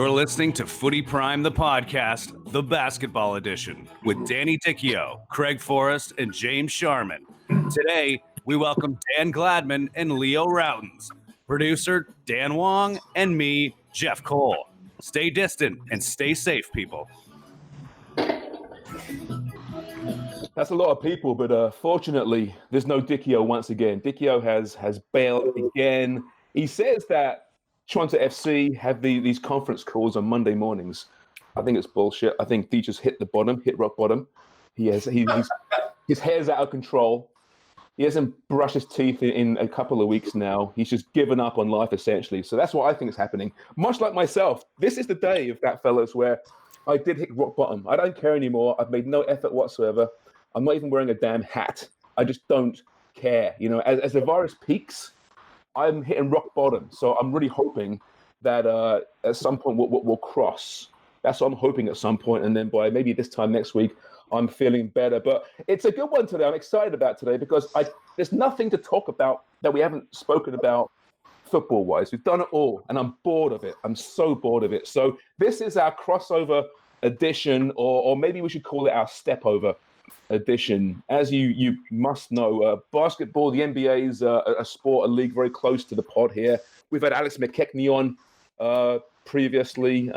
You're listening to Footy Prime, the podcast, the basketball edition, with Danny Dichio, Craig Forrest, and James Sharman. Today, we welcome Dan Gladman and Leo Rautins, producer Dan Wong, and me, Jeff Cole. Stay distant and stay safe, people. That's a lot of people, but fortunately, there's no Dichio once again. Dichio has bailed again. He says that Toronto FC have these conference calls on Monday mornings. I think it's bullshit. I think D just hit rock bottom. His hair's out of control. He hasn't brushed his teeth in a couple of weeks now. He's just given up on life, essentially. So that's what I think is happening. Much like myself, this is the day of that, fellas, where I did hit rock bottom. I don't care anymore. I've made no effort whatsoever. I'm not even wearing a damn hat. I just don't care. You know, as the virus peaks, I'm hitting rock bottom. So I'm really hoping that at some point we'll cross. That's what I'm hoping at some point. And then by maybe this time next week, I'm feeling better. But it's a good one today. I'm excited about today because there's nothing to talk about that we haven't spoken about football-wise. We've done it all, and I'm bored of it. I'm so bored of it. So this is our crossover edition, or maybe we should call it our step-over edition. As you must know, basketball, the NBA is a sport, a league very close to the pod here. We've had Alex McKechnie on previously.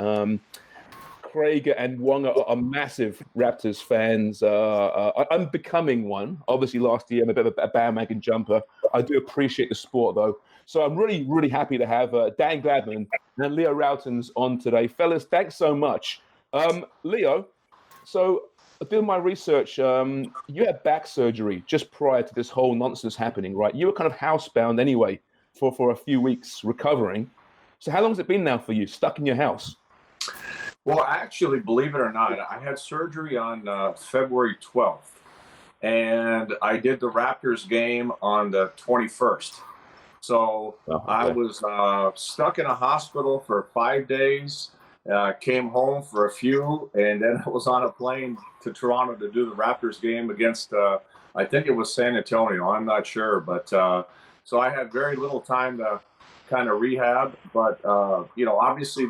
Craig and Wong are massive Raptors fans. I'm becoming one. Obviously, last year I'm a bit of a bandwagon jumper. I do appreciate the sport, though. So I'm really, really happy to have Dan Gladman and Leo Rautins on today. Fellas, thanks so much. Leo, so doing my research, you had back surgery just prior to this whole nonsense happening, right? You were kind of housebound anyway for a few weeks recovering. So how long has it been now for you, stuck in your house? Well, actually, believe it or not, I had surgery on February 12th, and I did the Raptors game on the 21st. So I was stuck in a hospital for 5 days, came home for a few, and then I was on a plane to Toronto to do the Raptors game against, I think it was San Antonio. I'm not sure. But so I had very little time to kind of rehab. But, obviously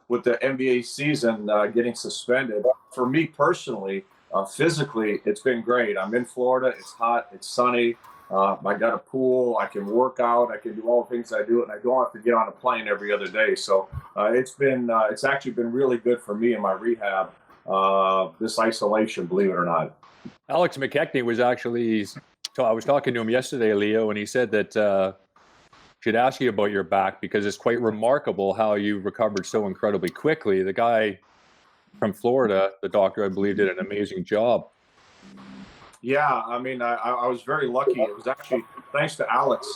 with the NBA season getting suspended, for me personally, physically, it's been great. I'm in Florida. It's hot. It's sunny. I got a pool. I can work out. I can do all the things I do, and I don't have to get on a plane every other day. So it's actually been really good for me in my rehab, this isolation, believe it or not. Alex McKechnie was actually, I was talking to him yesterday, Leo, and he said that should ask you about your back because it's quite remarkable how you recovered so incredibly quickly. The guy from Florida, the doctor, I believe, did an amazing job. Yeah, I mean, I was very lucky. It was actually thanks to Alex.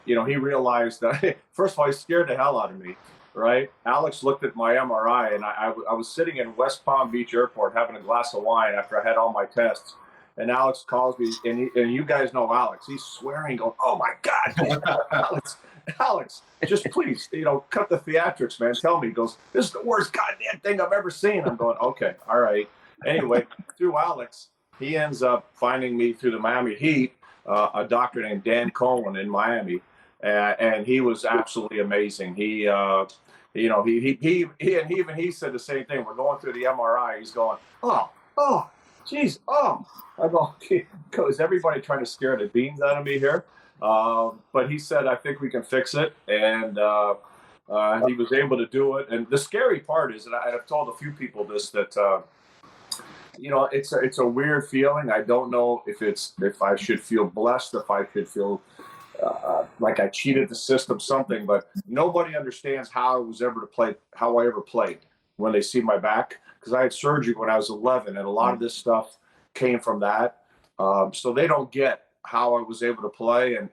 He realized that, first of all, he scared the hell out of me, right? Alex looked at my MRI, and I was sitting in West Palm Beach Airport having a glass of wine after I had all my tests. And Alex calls me, and you guys know Alex. He's swearing, going, "Oh my God, Alex, just please, cut the theatrics, man. Tell me." He goes, "This is the worst goddamn thing I've ever seen." I'm going, "Okay, all right." Anyway, through Alex, he ends up finding me through the Miami Heat, a doctor named Dan Cohen in Miami, and he was absolutely amazing. He said the same thing. We're going through the MRI. He's going, "Oh. Geez, I go, is everybody trying to scare the beans out of me here?" But he said, "I think we can fix it." And he was able to do it. And the scary part is, and I've told a few people this, that, it's a weird feeling. I don't know if I should feel blessed, if I should feel like I cheated the system, something, but nobody understands how I ever played when they see my back. Because I had surgery when I was 11, and a lot of this stuff came from that. So they don't get how I was able to play. And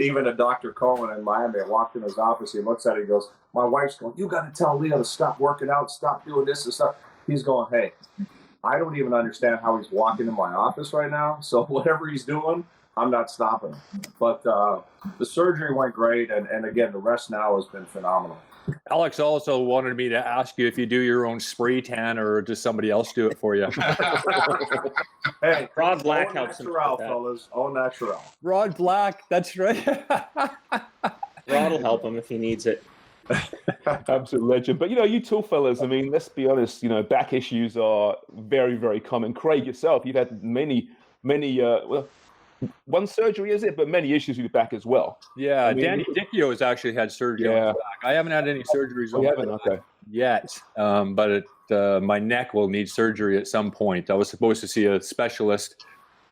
even a Dr. Cohen in Miami, I walked in his office, he looks at it, he goes, my wife's going, "You got to tell Leo to stop working out, stop doing this and stuff." He's going, "Hey, I don't even understand how he's walking in my office right now. So whatever he's doing, I'm not stopping him." But the surgery went great. And again, the rest now has been phenomenal. Alex also wanted me to ask you if you do your own spray tan or does somebody else do it for you? Hey, Rod Black helps him. Fellas. Au natural. Rod Black, that's right. Rod will help him if he needs it. Absolute legend. But, you two fellas, I mean, let's be honest, back issues are very, very common. Craig, yourself, you've had many, well, one surgery, is it? But many issues with your back as well. Yeah, I mean, Danny Dichio has actually had surgery on his back. I haven't had any surgeries on my back okay. yet, but my neck will need surgery at some point. I was supposed to see a specialist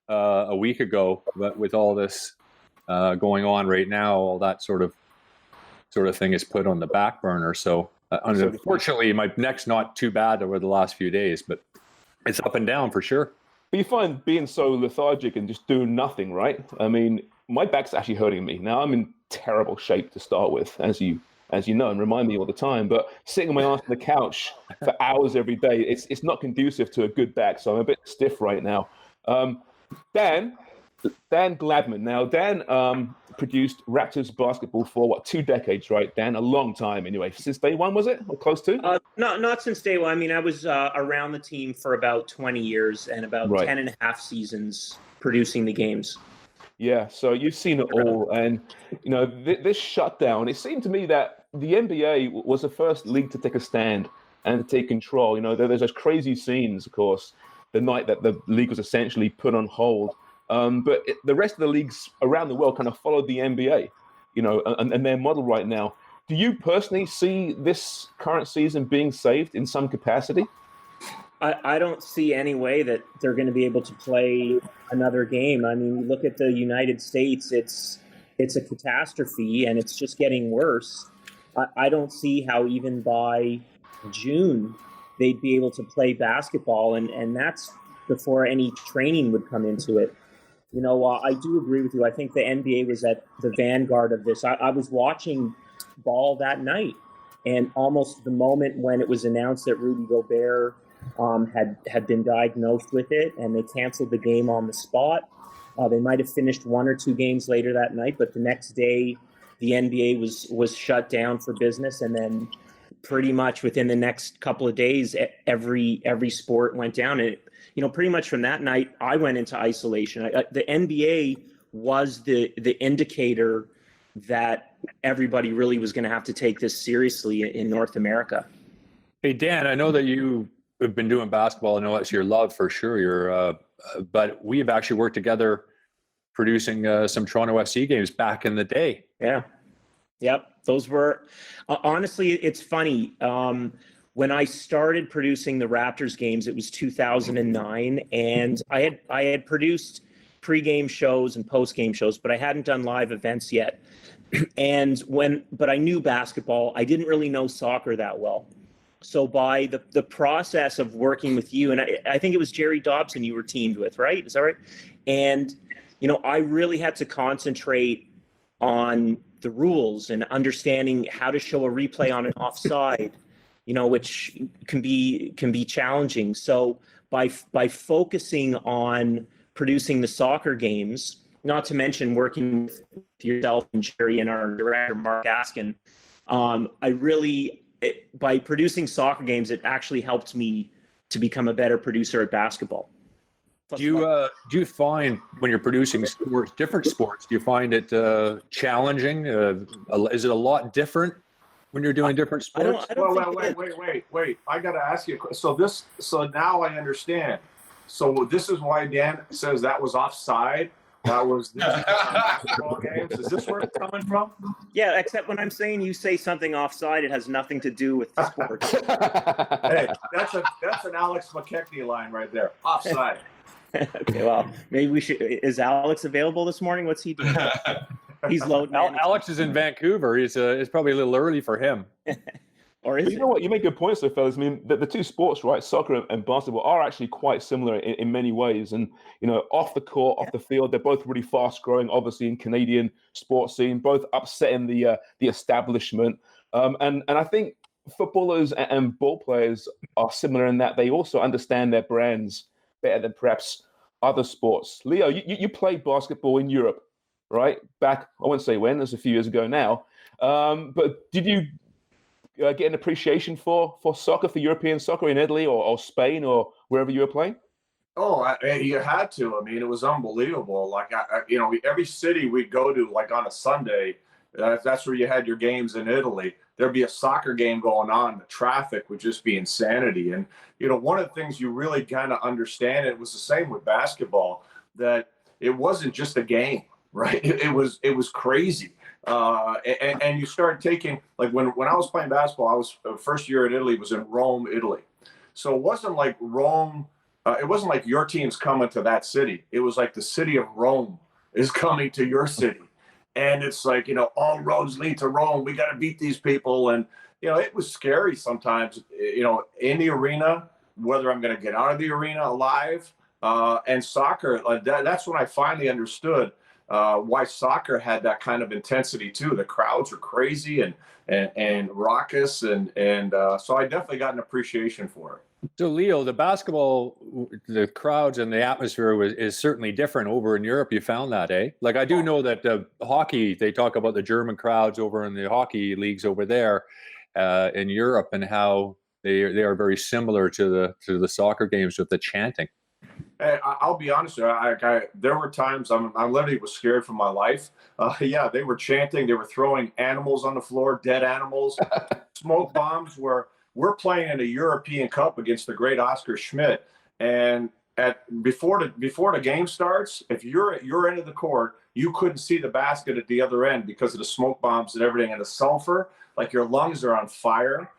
a week ago, but with all this going on right now, all that sort of thing is put on the back burner. So unfortunately, my neck's not too bad over the last few days, but it's up and down for sure. But you find being so lethargic and just doing nothing, right? I mean, my back's actually hurting me. Now, I'm in terrible shape to start with, as you know, and remind me all the time. But sitting on my ass on the couch for hours every day, it's not conducive to a good back. So I'm a bit stiff right now. Dan Gladman. Now, Dan produced Raptors basketball for 2 decades, right? Dan, a long time anyway. Since day one, was it? Or close to? Not since day one. I mean, I was around the team for about 20 years and about 10 and a half seasons producing the games. Yeah, so you've seen it all. And, this shutdown, it seemed to me that the NBA was the first league to take a stand and to take control. There's those crazy scenes, of course, the night that the league was essentially put on hold. But the rest of the leagues around the world kind of followed the NBA, and their model right now. Do you personally see this current season being saved in some capacity? I don't see any way that they're going to be able to play another game. I mean, you look at the United States, it's a catastrophe, and it's just getting worse. I don't see how even by June they'd be able to play basketball, and that's before any training would come into it. I do agree with you. I think the NBA was at the vanguard of this. I was watching ball that night, and almost the moment when it was announced that Rudy Gobert had been diagnosed with it, and they canceled the game on the spot. They might have finished 1 or 2 games later that night, but the next day the NBA was shut down for business, and then pretty much within the next couple of days, every sport went down. And pretty much from that night, I went into isolation. The NBA was the indicator that everybody really was going to have to take this seriously in North America. Hey, Dan, I know that you have been doing basketball. I know that's your love for sure. But we have actually worked together producing some Toronto FC games back in the day. Yeah. Yep. Those were, honestly, it's funny. When I started producing the Raptors games, it was 2009, and I had produced pre-game shows and post-game shows, but I hadn't done live events yet. But I knew basketball. I didn't really know soccer that well. So by the process of working with you, and I think it was Jerry Dobson you were teamed with, right? Is that right? And, I really had to concentrate on the rules and understanding how to show a replay on an offside, which can be challenging. So by focusing on producing the soccer games, not to mention working with yourself and Jerry and our director, Mark Askin, by producing soccer games, it actually helped me to become a better producer at basketball. Do you find when you're producing different sports, do you find it challenging? Is it a lot different when you're doing different sports? Wait. I got to ask you. So now I understand. So this is why Dan says that was offside. That was basketball games. Is this where it's coming from? Yeah, except when I'm saying you say something offside, it has nothing to do with the sport. Hey, that's an Alex McKechnie line right there. Offside. Okay, well, maybe we should. Is Alex available this morning? What's he doing? He's loading. Alex is in Vancouver. It's probably a little early for him. Or is you know what? You make good points, though, fellas. I mean, the two sports, right, soccer and basketball, are actually quite similar in many ways. And off the court, off the field, they're both really fast growing. Obviously, in Canadian sports scene, both upsetting the establishment. And I think footballers and ball players are similar in that they also understand their brands better than perhaps other sports. Leo, you played basketball in Europe, right? Back, I won't say when, that's a few years ago now. But did you get an appreciation for soccer, for European soccer in Italy or Spain or wherever you were playing? Oh, you had to. I mean, it was unbelievable. Like, every city we'd go to, like on a Sunday, that's where you had your games in Italy. there'd be a soccer game going on. The traffic would just be insanity. And, one of the things you really kind of understand, it was the same with basketball, that it wasn't just a game, right? It was crazy. And you start taking, like when I was playing basketball, I was first year in Italy was in Rome, Italy. So it wasn't like Rome. It wasn't like your team's coming to that city. It was like the city of Rome is coming to your city. And it's like, all roads lead to Rome. We got to beat these people. And, it was scary sometimes, in the arena, whether I'm going to get out of the arena alive. And soccer, that's when I finally understood why soccer had that kind of intensity too. The crowds were crazy and raucous. And so I definitely got an appreciation for it. So, Leo, the basketball, the crowds and the atmosphere is certainly different over in Europe. You found that, eh? Like, I do know that hockey, they talk about the German crowds over in the hockey leagues over there in Europe and how they are very similar to the soccer games with the chanting. Hey, I'll be honest with you. There were times I literally was scared for my life. Yeah, they were chanting. They were throwing animals on the floor, dead animals. Smoke bombs we're playing in a European Cup against the great Oscar Schmidt, and before the game starts, if you're at your end of the court, you couldn't see the basket at the other end because of the smoke bombs and everything, and the sulfur. Like, your lungs are on fire.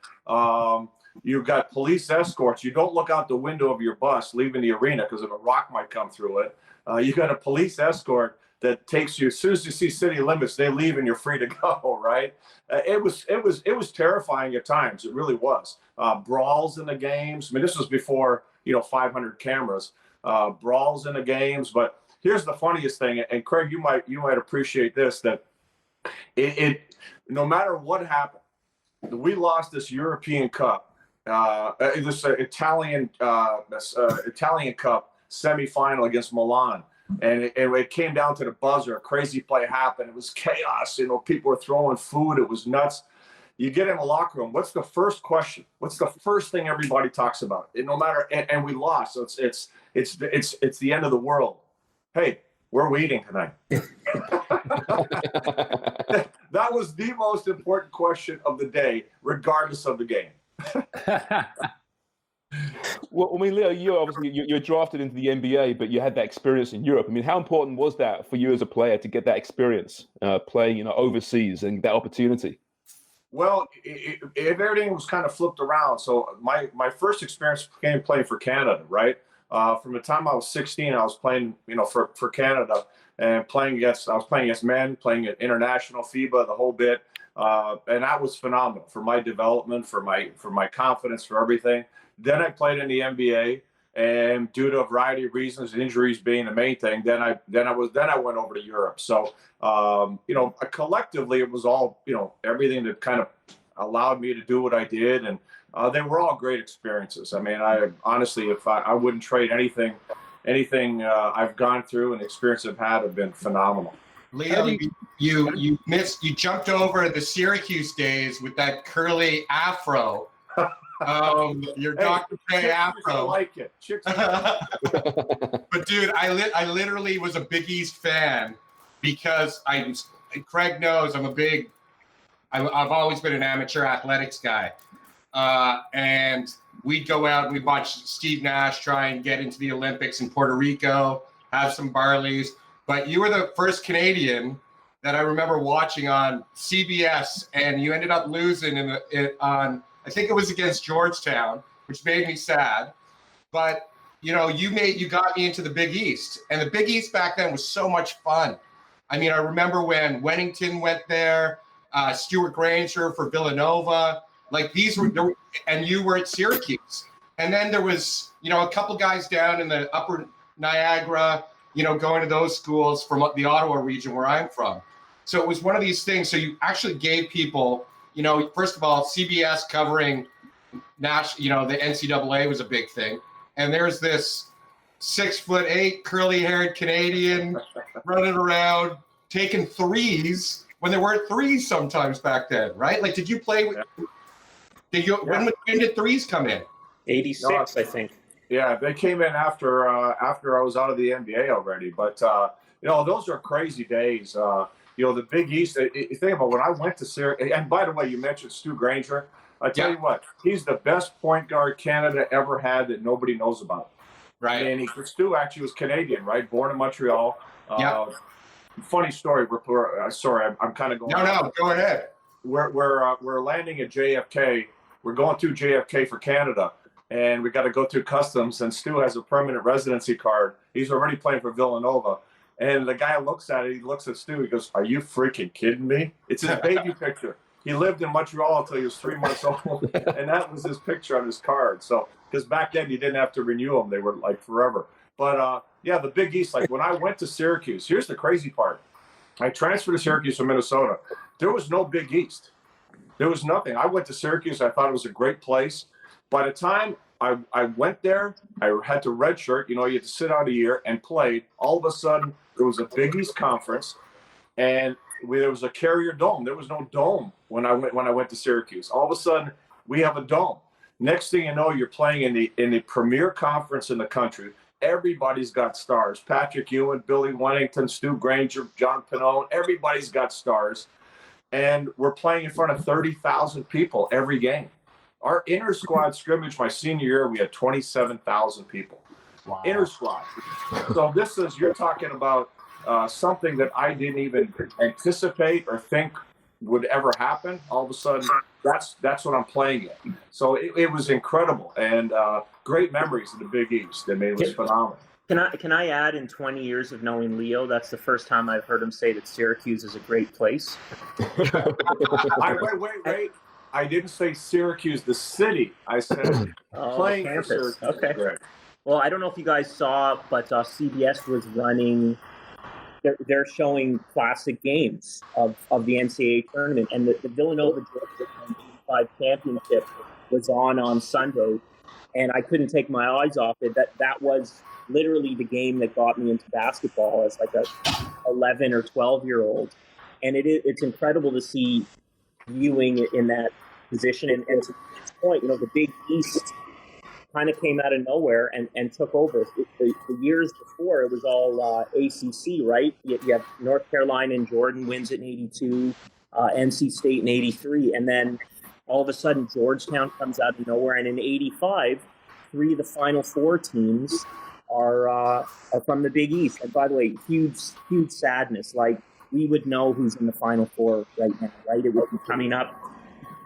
You've got police escorts. You don't look out the window of your bus leaving the arena because if a rock might come through it. You got a police escort that takes you, as soon as you see city limits, they leave and you're free to go, right? It was terrifying at times. It really was. Brawls in the games. I mean, this was before 500 cameras. Brawls in the games. But here's the funniest thing, and Craig, you might appreciate this, that it no matter what happened, we lost this European Cup, this Italian Cup semifinal against Milan. And it came down to the buzzer. A crazy play happened. It was chaos. People were throwing food. It was nuts. You get in the locker room. What's the first question? What's the first thing everybody talks about? No matter, and we lost. So it's the end of the world. Hey, where are we eating tonight? That was the most important question of the day, regardless of the game. Well, I mean, Leo, you're drafted into the NBA, but you had that experience in Europe. I mean, how important was that for you as a player to get that experience playing, overseas and that opportunity? Well, everything was kind of flipped around. So my first experience came playing for Canada, right? From the time I was 16, I was playing, for Canada and I was playing against men, playing at international FIBA, the whole bit. And that was phenomenal for my development, for my confidence, for everything. Then I played in the NBA, and due to a variety of reasons, injuries being the main thing, then I went over to Europe. So, collectively, it was all, everything that kind of allowed me to do what I did, and they were all great experiences. I mean, I honestly, if I wouldn't trade anything I've gone through and the experience I've had have been phenomenal. Leo, you jumped over the Syracuse days with that curly afro. Your Dr. J afro. I like it. But dude, I literally was a Big East fan because Craig knows I've always been an amateur athletics guy. And we'd go out and we'd watch Steve Nash try and get into the Olympics in Puerto Rico, have some Barleys. But you were the first Canadian that I remember watching on CBS, and you ended up losing on I think it was against Georgetown, which made me sad. But you got me into the Big East, and the Big East back then was so much fun. I mean, I remember when Wennington went there, Stuart Granger for Villanova, like these were, and you were at Syracuse, and then there was a couple guys down in the Upper Niagara, going to those schools from the Ottawa region where I'm from. So it was one of these things. So you actually gave people. First of all, CBS covering the NCAA was a big thing. And there's this 6'8" curly-haired Canadian running around taking threes when there weren't threes sometimes back then, right? Like, did you play with? When did threes come in? 86, I think. Yeah, they came in after I was out of the NBA already. But those are crazy days. the Big East. You think about when I went to Syracuse. And by the way, you mentioned Stu Granger. I tell you what, he's the best point guard Canada ever had that nobody knows about. Right. And Stu actually was Canadian, right? Born in Montreal. Funny story. Sorry, I'm kind of going. No, go ahead. We're landing at JFK. We're going through JFK for Canada, and we got to go through customs. And Stu has a permanent residency card. He's already playing for Villanova. And the guy looks at it. He looks at Stu. He goes, "Are you freaking kidding me?" It's his baby picture. He lived in Montreal until he was 3 months old, and that was his picture on his card. So, because back then you didn't have to renew them; they were like forever. But the Big East. Like when I went to Syracuse, here's the crazy part: I transferred to Syracuse from Minnesota. There was no Big East. There was nothing. I went to Syracuse. I thought it was a great place. By the time I went there, I had to redshirt. You had to sit out a year and played. All of a sudden, there was a Big East conference, and there was a Carrier Dome. There was no dome when I went to Syracuse. All of a sudden, we have a dome. Next thing you know, you're playing in the premier conference in the country. Everybody's got stars. Patrick Ewing, Billy Wennington, Stu Granger, John Pannone. Everybody's got stars. And we're playing in front of 30,000 people every game. Our inter-squad scrimmage my senior year, we had 27,000 people. Wow. Inter-squad. So you're talking about something that I didn't even anticipate or think would ever happen. All of a sudden, that's what I'm playing in. So it was incredible and great memories of the Big East. I mean, it was phenomenal. Can I add, in 20 years of knowing Leo, that's the first time I've heard him say that Syracuse is a great place. Wait. I didn't say Syracuse, the city. I said playing for Syracuse. Okay. Well, I don't know if you guys saw, but CBS was running. They're showing classic games of the NCAA tournament, and the Villanova Georgia 85 championship was on Sunday, and I couldn't take my eyes off it. That was literally the game that got me into basketball as like a 11 or 12-year-old, and it's incredible to see viewing it in that position. And to this point, the Big East kind of came out of nowhere and took over. The years before, it was all ACC, right? You have North Carolina and Jordan wins it in 82, NC State in 83, and then all of a sudden Georgetown comes out of nowhere. And in 85, 3 of the Final Four teams are from the Big East. And by the way, huge sadness. Like, we would know who's in the Final Four right now, right? It would be coming up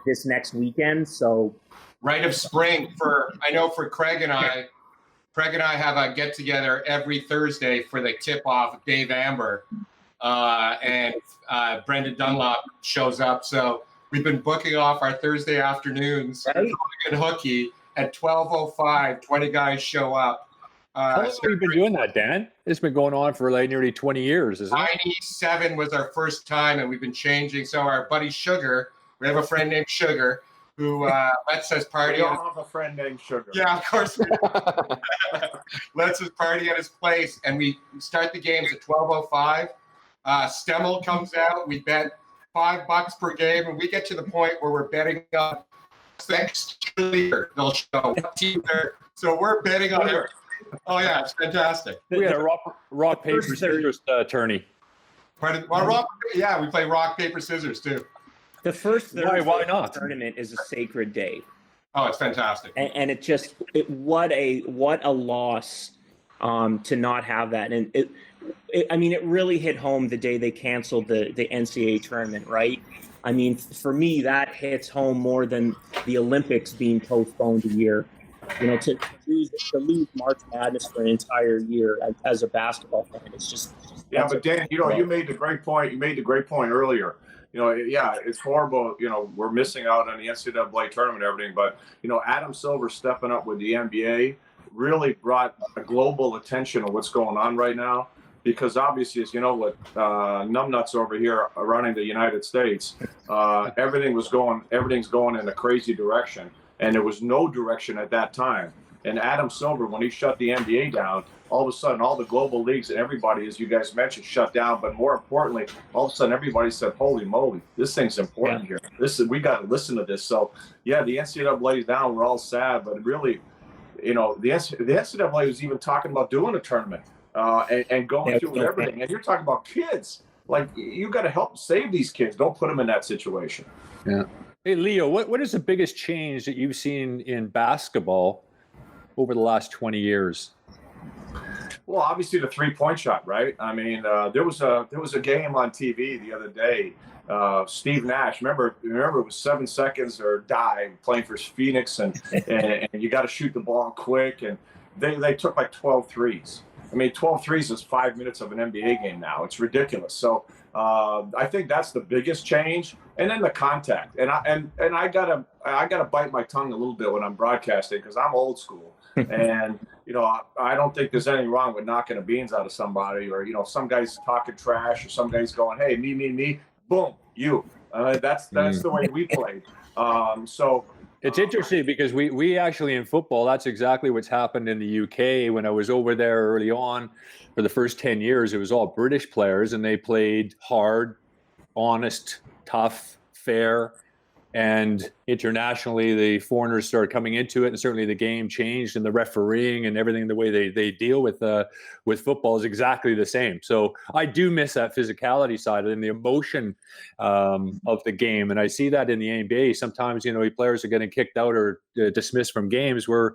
this next weekend. So, Rite of Spring for Craig and I. Craig and I have a get together every Thursday for the tip off of Dave Amber, and Brendan Dunlop shows up. So we've been booking off our Thursday afternoons in hooky at 12:05. 20 guys show up. How long have you been doing that, Dan? It's been going on for like nearly 20 years, isn't it? 97 was our first time, and we've been changing. So our buddy Sugar, we have a friend named Sugar, who lets us party. We all have a friend named Sugar. Yeah, of course we do. Lets us party at his place, and we start the games at 12:05. Stemmel comes out. We bet $5 per game, and we get to the point where we're betting on next year they'll show what team they're. So we're betting on it. Oh yeah, it's fantastic. We had a rock paper scissors tourney. Pardon? Well, we play rock paper scissors too. The first Thursday why not? tournament is a sacred day. Oh, it's fantastic. And what a loss to not have that. And it really hit home the day they canceled the NCAA tournament, right? I mean, for me, that hits home more than the Olympics being postponed a year. To lose March Madness for an entire year as a basketball fan, it's just yeah. But Dan, you made the great point. You made the great point earlier. It's horrible. We're missing out on the NCAA tournament and everything. But Adam Silver stepping up with the NBA really brought a global attention of what's going on right now. Because obviously, as you know, with numbnuts over here running the United States, everything's going in a crazy direction. And there was no direction at that time. And Adam Silver, when he shut the NBA down, all of a sudden, all the global leagues and everybody, as you guys mentioned, shut down. But more importantly, all of a sudden, everybody said, "Holy moly, this thing's important here. We got to listen to this." So, yeah, the NCAA is down. We're all sad, but really, the NCAA was even talking about doing a tournament and going through everything. And you're talking about kids. like you got to help save these kids. Don't put them in that situation. Yeah. Hey, Leo, what is the biggest change that you've seen in basketball over the last 20 years? Well, obviously the 3-point shot, right? I mean, there was a game on TV the other day. Steve Nash, remember it was 7 seconds or die playing for Phoenix, and you got to shoot the ball quick, and they took like 12 threes. I mean, 12 threes is 5 minutes of an NBA game now. It's ridiculous. So I think that's the biggest change, and then the contact. And I gotta bite my tongue a little bit when I'm broadcasting because I'm old school. And I don't think there's anything wrong with knocking the beans out of somebody, or some guys talking trash, or some guys going, "Hey, me, boom, you." That's the way we played. So. It's interesting because we actually in football, that's exactly what's happened in the UK. When I was over there early on for the first 10 years, it was all British players, and they played hard, honest, tough, fair. And internationally, the foreigners started coming into it, and certainly the game changed, and the refereeing and everything, the way they deal with football is exactly the same. So I do miss that physicality side and the emotion of the game, and I see that in the NBA. Sometimes players are getting kicked out or dismissed from games where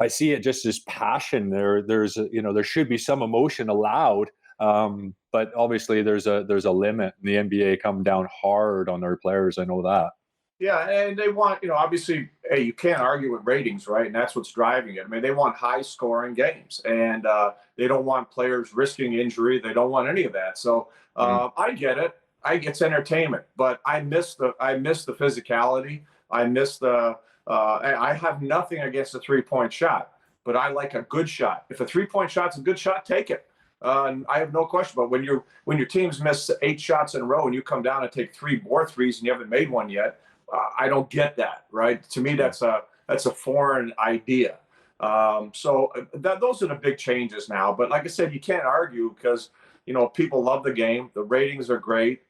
I see it just as passion. There should be some emotion allowed, but obviously there's a limit. And the NBA come down hard on their players. I know that. Yeah, and they want, obviously, hey, you can't argue with ratings, right? And that's what's driving it. I mean, they want high-scoring games, and they don't want players risking injury. They don't want any of that. So I get it. It's entertainment, but I miss the physicality. I miss I have nothing against a 3-point shot, but I like a good shot. If a 3-point shot's a good shot, take it. I have no question. But when your teams miss 8 shots in a row and you come down and take 3 more threes and you haven't made one yet, I don't get that, right? To me, that's a foreign idea. So those are the big changes now. But like I said, you can't argue because people love the game. The ratings are great.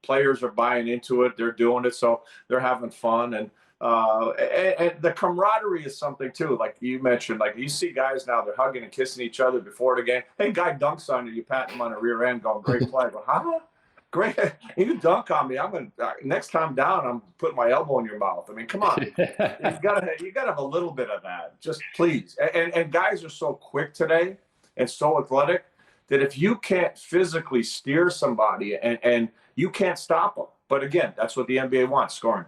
Players are buying into it. They're doing it, so they're having fun. And the camaraderie is something too. Like you mentioned, like you see guys now, they're hugging and kissing each other before the game. Hey, guy dunks on you, you pat him on the rear end, going, "Great play." But huh? Great. You dunk on me. I'm going to next time down, I'm putting my elbow in your mouth. I mean, come on. you gotta have a little bit of that. Just please. And guys are so quick today and so athletic that if you can't physically steer somebody and you can't stop them. But again, that's what the NBA wants, scoring.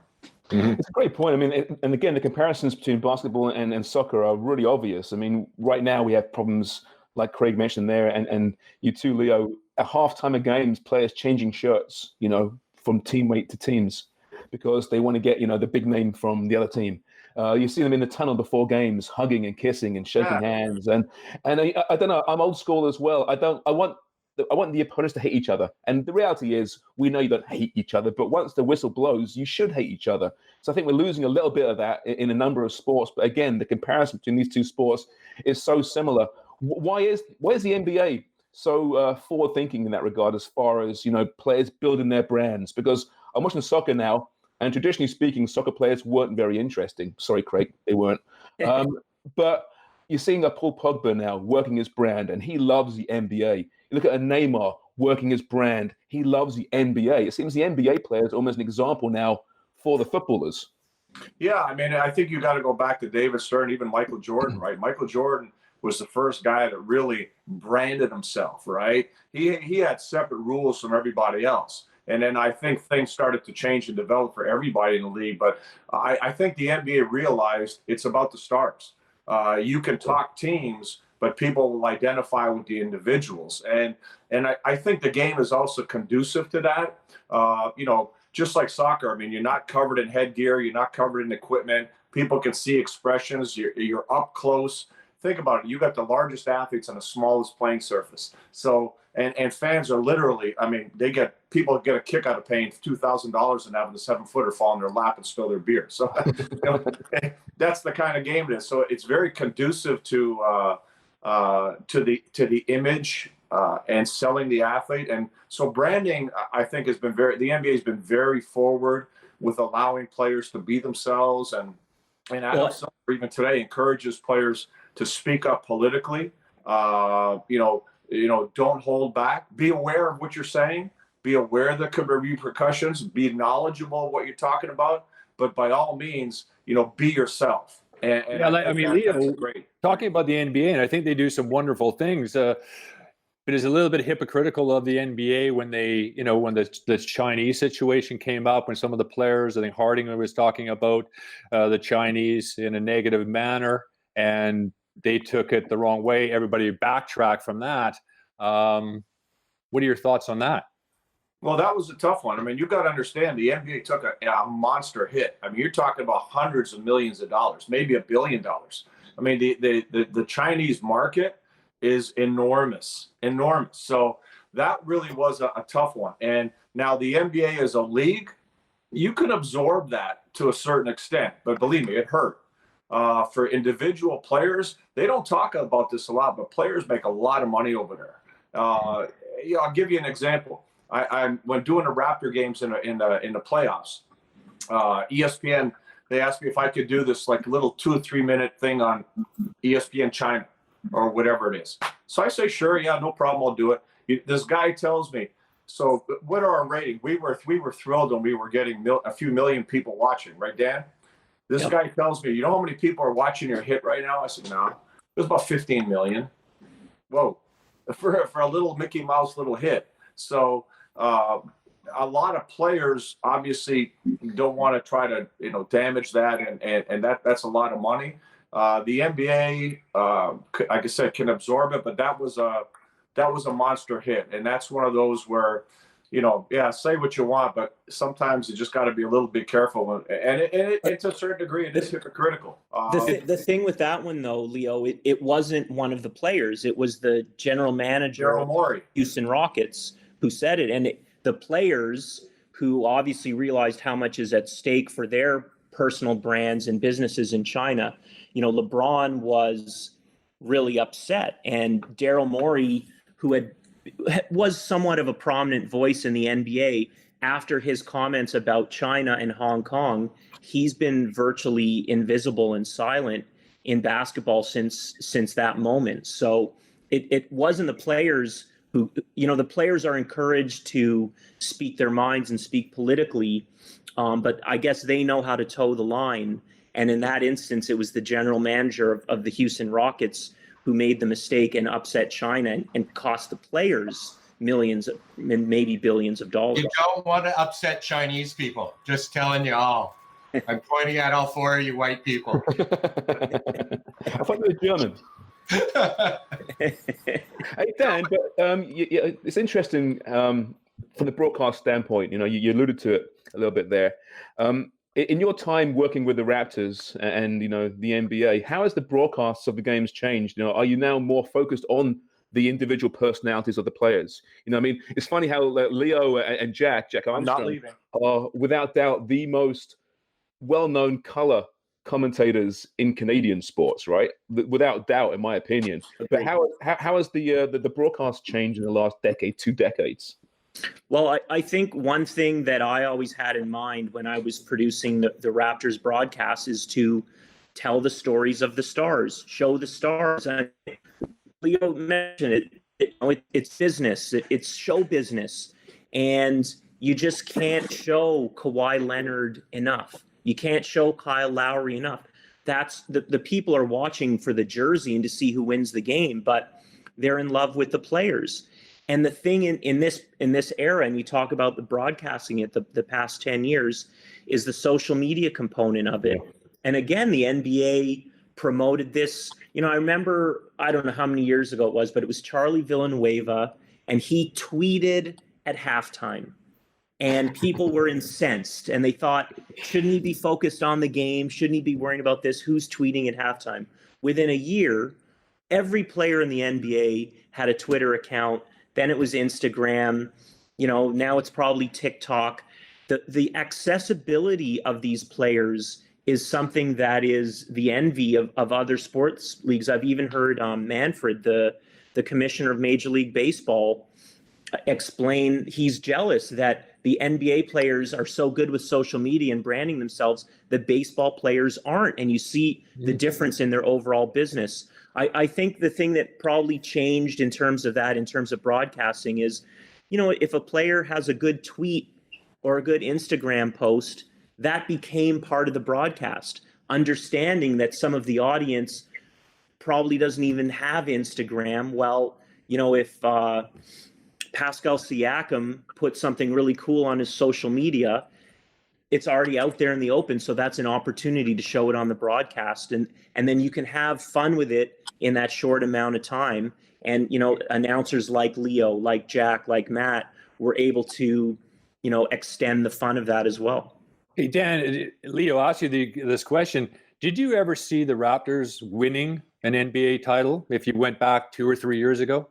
Mm-hmm. It's a great point. I mean, and again, the comparisons between basketball and soccer are really obvious. I mean, right now we have problems like Craig mentioned there, and you too, Leo. At halftime of games, players changing shirts, from teammate to teams because they want to get, the big name from the other team. You see them in the tunnel before games, hugging and kissing and shaking hands. And I don't know, I'm old school as well. I want the opponents to hate each other. And the reality is we know you don't hate each other, but once the whistle blows, you should hate each other. So I think we're losing a little bit of that in a number of sports. But again, the comparison between these two sports is so similar. Why is the NBA so forward thinking in that regard as far as, players building their brands? Because I'm watching soccer now, and traditionally speaking, soccer players weren't very interesting. Sorry, Craig, they weren't. But you're seeing a Paul Pogba now working his brand, and he loves the NBA. You look at a Neymar working his brand. He loves the NBA. It seems the NBA player is almost an example now for the footballers. Yeah, I mean, I think you got to go back to David Stern, even Michael Jordan, right? Michael Jordan was the first guy that really branded himself, right? He had separate rules from everybody else. And then I think things started to change and develop for everybody in the league. But I think the NBA realized it's about the stars. You can talk teams, but people will identify with the individuals. And I think the game is also conducive to that. Just like soccer, I mean, you're not covered in headgear, you're not covered in equipment. People can see expressions, you're up close. Think about it. You got the largest athletes on the smallest playing surface. So, and fans are literally, I mean, people get a kick out of paying $2,000 and having the 7-footer fall in their lap and spill their beer. So, that's the kind of game it is. So it's very conducive to the image and selling the athlete. And so branding, I think, the NBA has been very forward with allowing players to be themselves. And Adam Silver, even today, encourages players to speak up politically. don't hold back. Be aware of what you're saying. Be aware of the repercussions. Be knowledgeable of what you're talking about. But by all means, be yourself. And Leo, that's great. Talking about the NBA, and I think they do some wonderful things. It is a little bit hypocritical of the NBA when they, when the Chinese situation came up, when some of the players, I think Harding was talking about the Chinese in a negative manner, and they took it the wrong way. Everybody backtracked from that. What are your thoughts on that? Well, that was a tough one. I mean, you got to understand the NBA took a monster hit. I mean, you're talking about hundreds of millions of dollars, maybe $1 billion. I mean, the Chinese market is enormous. So that really was a tough one. And now the NBA as a league, you can absorb that to a certain extent, but believe me, it hurt. For individual players, they don't talk about this a lot, but players make a lot of money over there. I'll give you an example. I when doing the Raptor games in the playoffs, ESPN, they asked me if I could do this like little 2 or 3 minute thing on ESPN China or whatever it is. So I say, sure, yeah, no problem, I'll do it. This guy tells me, so what are our rating? We were thrilled when we were getting a few million people watching, right, Dan? This guy tells me, you know how many people are watching your hit right now? I said, no, there's about 15 million. Whoa, for a little Mickey Mouse little hit. So a lot of players obviously don't want to try to damage that, and that's a lot of money. The NBA, like I said, can absorb it, but that was a monster hit, and that's one of those where, say what you want, but sometimes you just got to be a little bit careful, and it to a certain degree it is hypocritical. The thing with that one though, Leo, it wasn't one of the players; it was the general manager of Houston Rockets who said it, and the players who obviously realized how much is at stake for their personal brands and businesses in China. LeBron was really upset, and Daryl Morey, who was somewhat of a prominent voice in the NBA, after his comments about China and Hong Kong, he's been virtually invisible and silent in basketball since that moment. So it wasn't the players who, the players are encouraged to speak their minds and speak politically, but I guess they know how to toe the line. And in that instance, it was the general manager of the Houston Rockets who made the mistake and upset China and cost the players millions and maybe billions of dollars. You don't want to upset Chinese people. Just telling you all. I'm pointing at all 4 of you white people. I thought you were German. Hey Dan, but it's interesting from the broadcast standpoint. You alluded to it a little bit there. In your time working with the Raptors and the NBA, how has the broadcasts of the games changed? Are you now more focused on the individual personalities of the players? It's funny how Leo and Jack Armstrong are without doubt the most well-known color commentators in Canadian sports, right? Without doubt, in my opinion. But how has the broadcast changed in the last decade, 2 decades? Well, I think one thing that I always had in mind when I was producing the Raptors broadcast is to tell the stories of the stars, show the stars. And Leo mentioned it. It's business. It's show business. And you just can't show Kawhi Leonard enough. You can't show Kyle Lowry enough. That's the people are watching for the jersey and to see who wins the game, but they're in love with the players. And the thing in this era, and we talk about the broadcasting it the past 10 years, is the social media component of it. And again, the NBA promoted this. I remember, I don't know how many years ago it was, but it was Charlie Villanueva, and he tweeted at halftime. And people were incensed, and they thought, shouldn't he be focused on the game? Shouldn't he be worrying about this? Who's tweeting at halftime? Within a year, every player in the NBA had a Twitter account. Then it was Instagram, now it's probably TikTok. The accessibility of these players is something that is the envy of other sports leagues. I've even heard Manfred, the commissioner of Major League Baseball, explain he's jealous that the NBA players are so good with social media and branding themselves that baseball players aren't. And you see the difference in their overall business. I think the thing that probably changed in terms of that, in terms of broadcasting, is, if a player has a good tweet or a good Instagram post, that became part of the broadcast. Understanding that some of the audience probably doesn't even have Instagram. Well, if Pascal Siakam put something really cool on his social media, it's already out there in the open. So that's an opportunity to show it on the broadcast. And then you can have fun with it in that short amount of time. And, announcers like Leo, like Jack, like Matt were able to, extend the fun of that as well. Hey, Dan, Leo asked you this question. Did you ever see the Raptors winning an NBA title if you went back 2 or 3 years ago?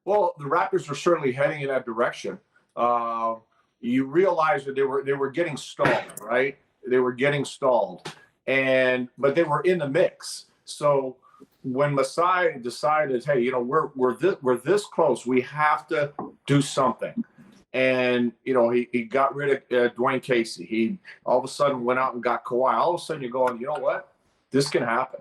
Well, the Raptors were certainly heading in that direction. You realize that they were getting stalled, right? They were getting stalled, but they were in the mix. So when Masai decided, hey, we're this close, we have to do something. And he got rid of Dwayne Casey. He all of a sudden went out and got Kawhi. All of a sudden you're going, you know what? This can happen.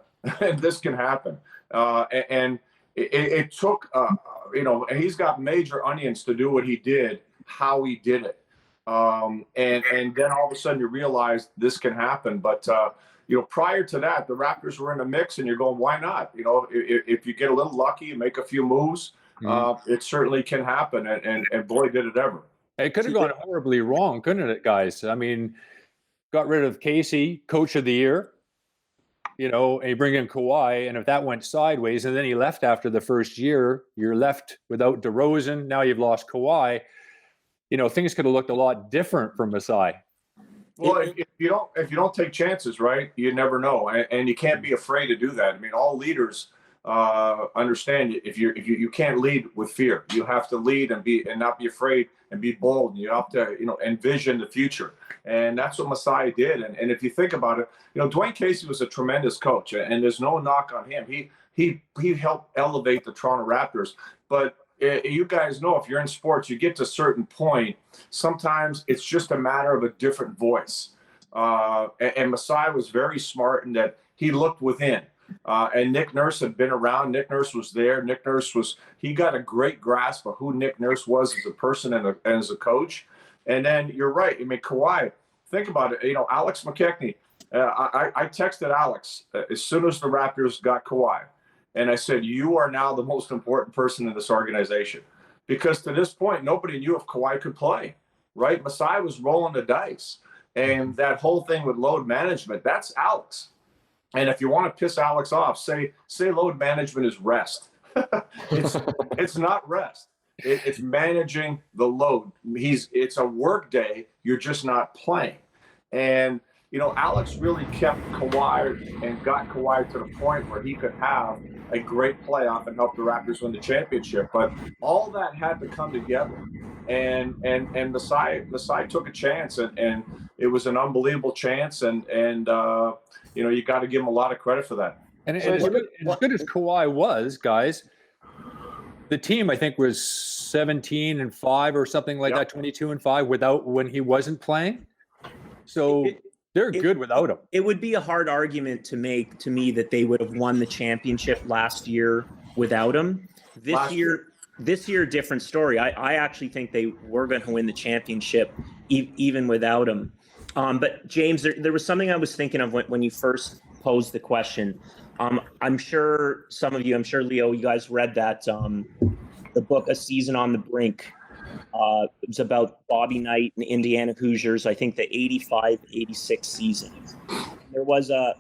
This can happen. And it took, and he's got major onions to do what he did, how he did it. And then all of a sudden you realize this can happen. But, prior to that, the Raptors were in the mix, and you're going, why not? If you get a little lucky and make a few moves, it certainly can happen. And boy, did it ever. It could have gone horribly wrong, couldn't it, guys? I mean, got rid of Casey, coach of the year, and you bring in Kawhi, and if that went sideways, and then he left after the first year, you're left without DeRozan. Now you've lost Kawhi. Things could have looked a lot different for Masai. Well, if you don't take chances, right, you never know, and you can't be afraid to do that. I mean, all leaders understand if you can't lead with fear. You have to lead and not be afraid and be bold. And you have to envision the future, and that's what Masai did. And if you think about it, Dwayne Casey was a tremendous coach, and there's no knock on him. He helped elevate the Toronto Raptors, but you guys know, if you're in sports, you get to a certain point. Sometimes it's just a matter of a different voice. And Masai was very smart in that he looked within. And Nick Nurse had been around. Nick Nurse was there. He got a great grasp of who Nick Nurse was as a person and as a coach. And then you're right. I mean, Kawhi, think about it. Alex McKechnie. I texted Alex as soon as the Raptors got Kawhi. And I said, you are now the most important person in this organization. Because to this point, nobody knew if Kawhi could play, right? Masai was rolling the dice. And that whole thing with load management, that's Alex. And if you want to piss Alex off, say load management is rest. It's not rest. It's managing the load. It's a work day. You're just not playing. And, Alex really kept Kawhi and got Kawhi to the point where he could have a great playoff and help the Raptors win the championship. But all that had to come together. And Masai took a chance, and it was an unbelievable chance. And you got to give him a lot of credit for that. And as good as Kawhi was, guys, the team I think was 17-5 or something like that, 22-5 when he wasn't playing. So they're good without him. It would be a hard argument to make to me that they would have won the championship last year without him. This year, different story. I actually think they were going to win the championship even without him. But James, there was something I was thinking of when you first posed the question. I'm sure some of you, Leo, you guys read that the book A Season on the Brink. It was about Bobby Knight and Indiana Hoosiers, I think the 85-86 season. There was a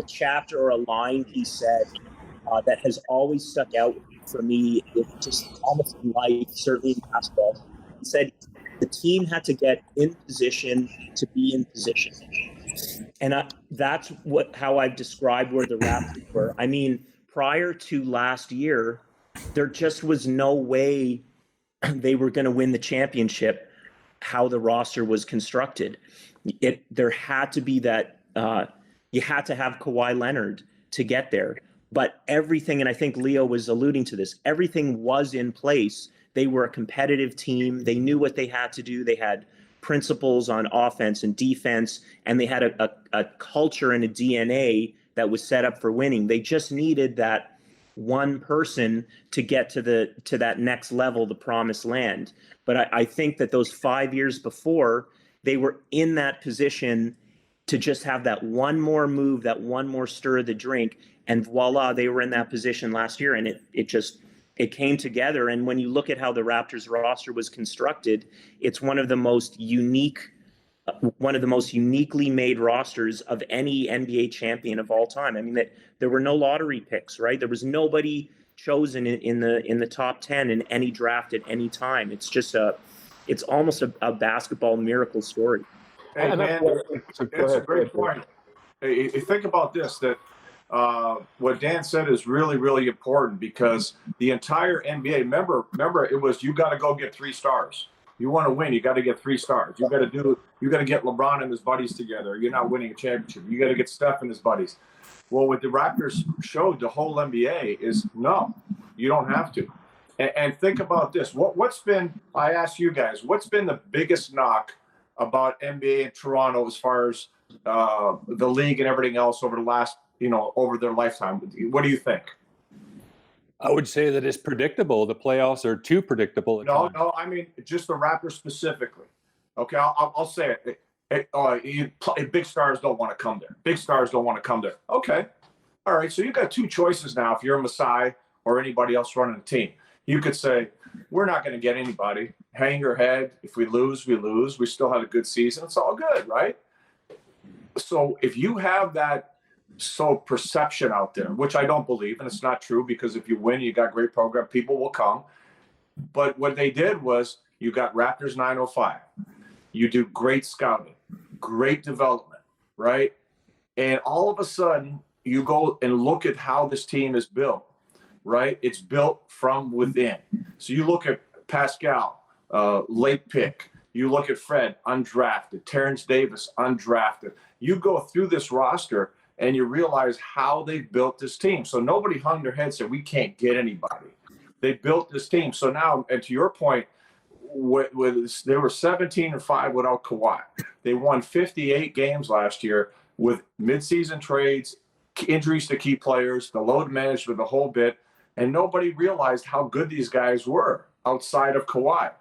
chapter or a line he said that has always stuck out for me, just almost in life, certainly in basketball. He said the team had to get in position to be in position. And that's how I've described where the Raptors were. I mean, prior to last year, there just was no way they were going to win the championship how the roster was constructed. There had to be that you had to have Kawhi Leonard to get there. But everything, and I think Leo was alluding to this, everything was in place They were a competitive team. They knew what they had to do. They had principles on offense and defense, and they had a culture and a DNA that was set up for winning. They just needed that one person to get to that next level, the promised land. But I think that those 5 years before, they were in that position to just have that one more move, that one more stir of the drink, and voila, they were in that position last year, and it came together. And when you look at how the Raptors roster was constructed, it's one of the most uniquely made rosters of any NBA champion of all time. I mean, there were no lottery picks, right? There was nobody chosen in the top 10 in any draft at any time. It's almost a basketball miracle story. Hey, man, that's a great point. Hey, think about this, that what Dan said is really, really important, because the entire NBA, remember, it was, you got to go get 3 stars. You want to win, you got to get 3 stars. You got to get LeBron and his buddies together. You're not winning a championship. You got to get Steph and his buddies. Well, what the Raptors showed the whole NBA is, no, you don't have to. And think about this. I ask you guys, what's been the biggest knock about NBA in Toronto as far as the league and everything else over the last, over their lifetime? What do you think? I would say that it's predictable. The playoffs are too predictable. No, I mean, just the Raptors specifically. Okay, I'll say it. Big stars don't want to come there. Big stars don't want to come there. Okay. All right, so you've got 2 choices now if you're a Masai or anybody else running the team. You could say, we're not going to get anybody. Hang your head. If we lose, we lose. We still had a good season. It's all good, right? So if you have that perception out there, which I don't believe, and it's not true, because if you win, you got a great program, people will come. But what they did was, you got Raptors 905. You do great scouting, great development, right? And all of a sudden, you go and look at how this team is built, right? It's built from within. So you look at Pascal, late pick. You look at Fred, undrafted. Terrence Davis, undrafted. You go through this roster and you realize how they built this team. So nobody hung their head and said, we can't get anybody. They built this team. So now, and to your point, they were 17-5 without Kawhi. They won 58 games last year with midseason trades, injuries to key players, the load management, the whole bit. And nobody realized how good these guys were outside of Kawhi.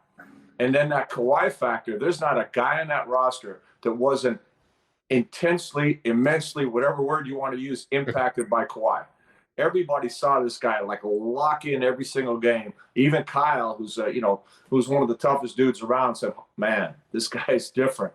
And then that Kawhi factor, there's not a guy on that roster that wasn't intensely, immensely, whatever word you want to use, impacted by Kawhi. Everybody saw this guy like lock in every single game. Even Kyle, who's one of the toughest dudes around, said, man, this guy's different.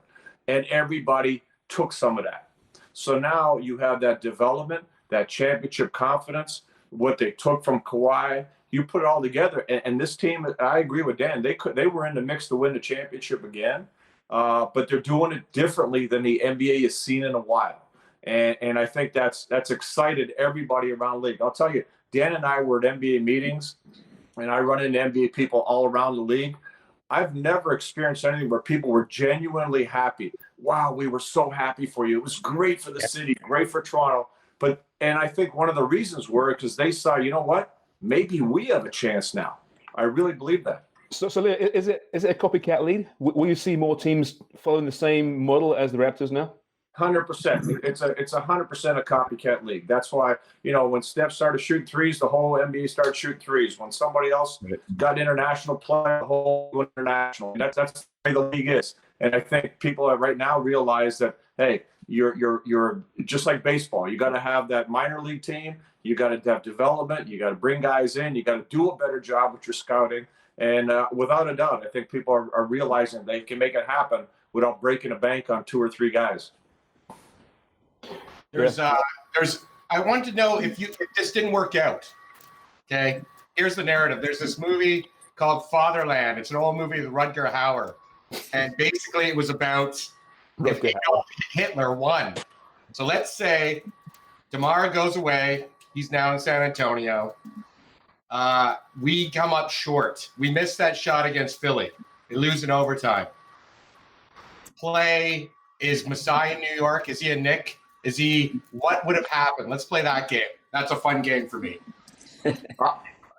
And everybody took some of that. So now you have that development, that championship confidence, what they took from Kawhi. You put it all together, and this team, I agree with Dan, they were in the mix to win the championship again, but they're doing it differently than the NBA has seen in a while. And I think that's excited everybody around the league. I'll tell you, Dan and I were at NBA meetings, and I run into NBA people all around the league. I've never experienced anything where people were genuinely happy. Wow, we were so happy for you. It was great for the city, great for Toronto. And I think one of the reasons were because they saw, you know what? Maybe we have a chance now. I really believe that. So Leo, is it a copycat league? Will you see more teams following the same model as the Raptors now? 100%. It's 100% a copycat league. That's why, when Steph started shooting threes, the whole NBA started shooting threes. When somebody else got international play, the whole international. That's the way the league is. And I think people right now realize that, hey, you're just like baseball. You got to have that minor league team. You got to have development. You got to bring guys in. You got to do a better job with your scouting. And without a doubt, I think people are realizing they can make it happen without breaking a bank on 2 or 3 guys. I want to know if this didn't work out. Okay, here's the narrative. There's this movie called Fatherland. It's an old movie with Rutger Hauer, and basically it was about if Hitler won. So let's say DeMar goes away. He's now in San Antonio. We come up short. We miss that shot against Philly. We lose in overtime. Play is Masai in New York. Is he a Nick? What would have happened? Let's play that game. That's a fun game for me.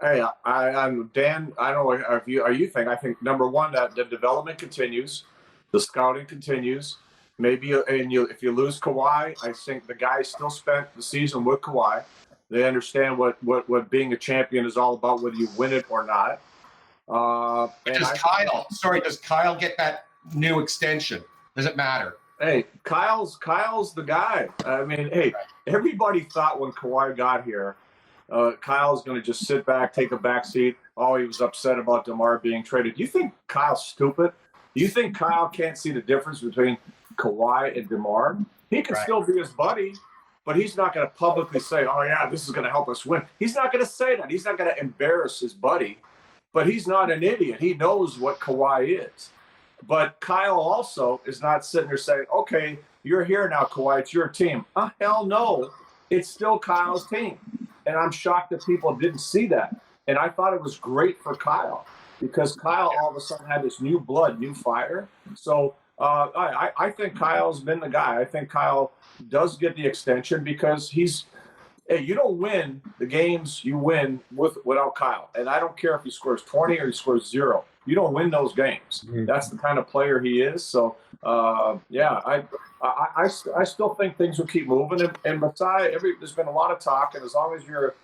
Hey, I'm Dan. I don't know if you think. I think number one that the development continues, the scouting continues. Maybe if you lose Kawhi, I think the guys still spent the season with Kawhi. They understand what being a champion is all about, whether you win it or not. Does Kyle get that new extension? Does it matter? Hey, Kyle's the guy. I mean, hey, everybody thought when Kawhi got here, Kyle's going to just sit back, take a back seat. Oh, he was upset about DeMar being traded. Do you think Kyle's stupid? Do you think Kyle can't see the difference between Kawhi and DeMar? He can still be his buddy, but he's not going to publicly say, oh, yeah, this is going to help us win. He's not going to say that. He's not going to embarrass his buddy, but he's not an idiot. He knows what Kawhi is. But Kyle also is not sitting there saying, okay, you're here now, Kawhi. It's your team. Hell no. It's still Kyle's team. And I'm shocked that people didn't see that. And I thought it was great for Kyle because Kyle all of a sudden had this new blood, new fire. So I think Kyle's been the guy. I think Kyle does get the extension because you don't win the games you win without Kyle. And I don't care if he scores 20 or he scores 0. You don't win those games. That's the kind of player he is. So, I still think things will keep moving. And Masai, there's been a lot of talk, and as long as you're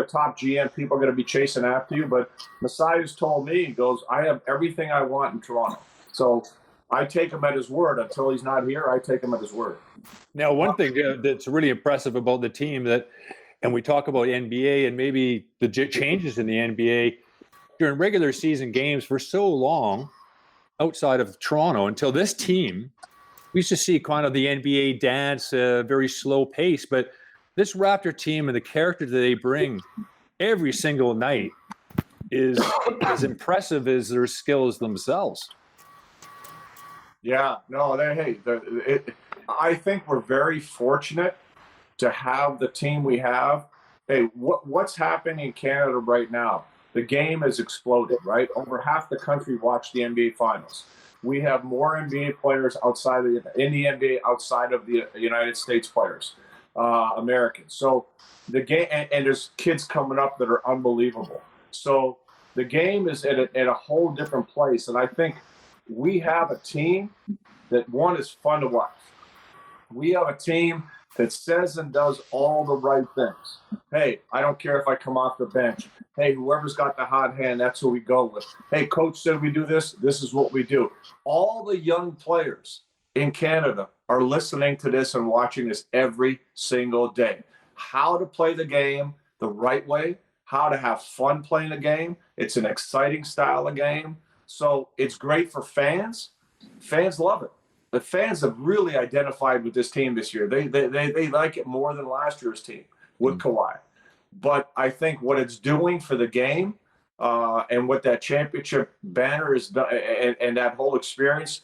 a top GM, people are going to be chasing after you. But Masai has told me, he goes, I have everything I want in Toronto. So I take him at his word. Until he's not here, I take him at his word. Now, one thing that's really impressive about the team and we talk about NBA and maybe the changes in the NBA during regular season games for so long outside of Toronto until this team, we used to see kind of the NBA dance, very slow pace, but this Raptor team and the character that they bring every single night is as impressive as their skills themselves. Yeah, no, I think we're very fortunate to have the team we have. Hey, what's happening in Canada right now? The game has exploded, right? Over half the country watch the NBA Finals. We have more NBA players in the NBA outside of the United States players, Americans. So the game, and there's kids coming up that are unbelievable. So the game is at a whole different place, and I think we have a team that, one, is fun to watch. We have a team that says and does all the right things. Hey, I don't care if I come off the bench. Hey, whoever's got the hot hand, that's who we go with. Hey, coach said we do this. This is what we do. All the young players in Canada are listening to this and watching this every single day. How to play the game the right way, how to have fun playing the game. It's an exciting style of game. So it's great for fans. Fans love it. The fans have really identified with this team this year. They like it more than last year's team with Kawhi. But I think what it's doing for the game and what that championship banner is done, and that whole experience,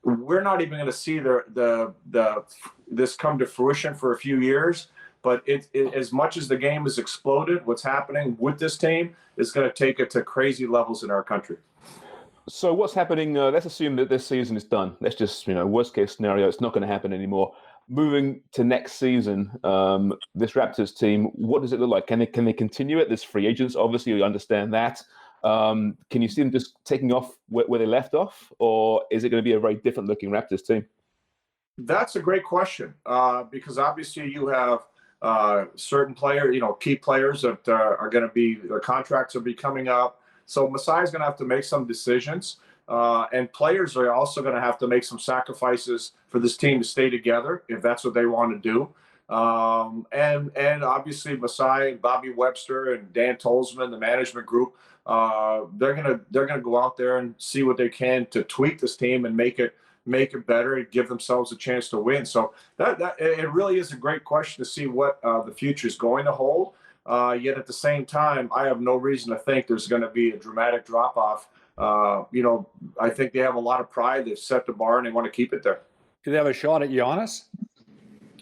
we're not even going to see this come to fruition for a few years. But as much as the game has exploded, what's happening with this team is going to take it to crazy levels in our country. So what's happening? Let's assume that this season is done. Let's just, worst case scenario, it's not going to happen anymore. Moving to next season, this Raptors team, what does it look like? Can they continue it? There's free agents, obviously, we understand that. Can you see them just taking off where they left off, or is it going to be a very different looking Raptors team? That's a great question because obviously you have certain players, key players that are going to be, their contracts will be coming up. So Masai's going to have to make some decisions, and players are also going to have to make some sacrifices for this team to stay together if that's what they want to do. And obviously Masai, Bobby Webster, and Dan Tolzman, the management group, they're gonna go out there and see what they can to tweak this team and make it better and give themselves a chance to win. So that it really is a great question to see what the future is going to hold. Yet at the same time, I have no reason to think there's going to be a dramatic drop-off. I think they have a lot of pride. They've set the bar, and they want to keep it there. Do they have a shot at Giannis?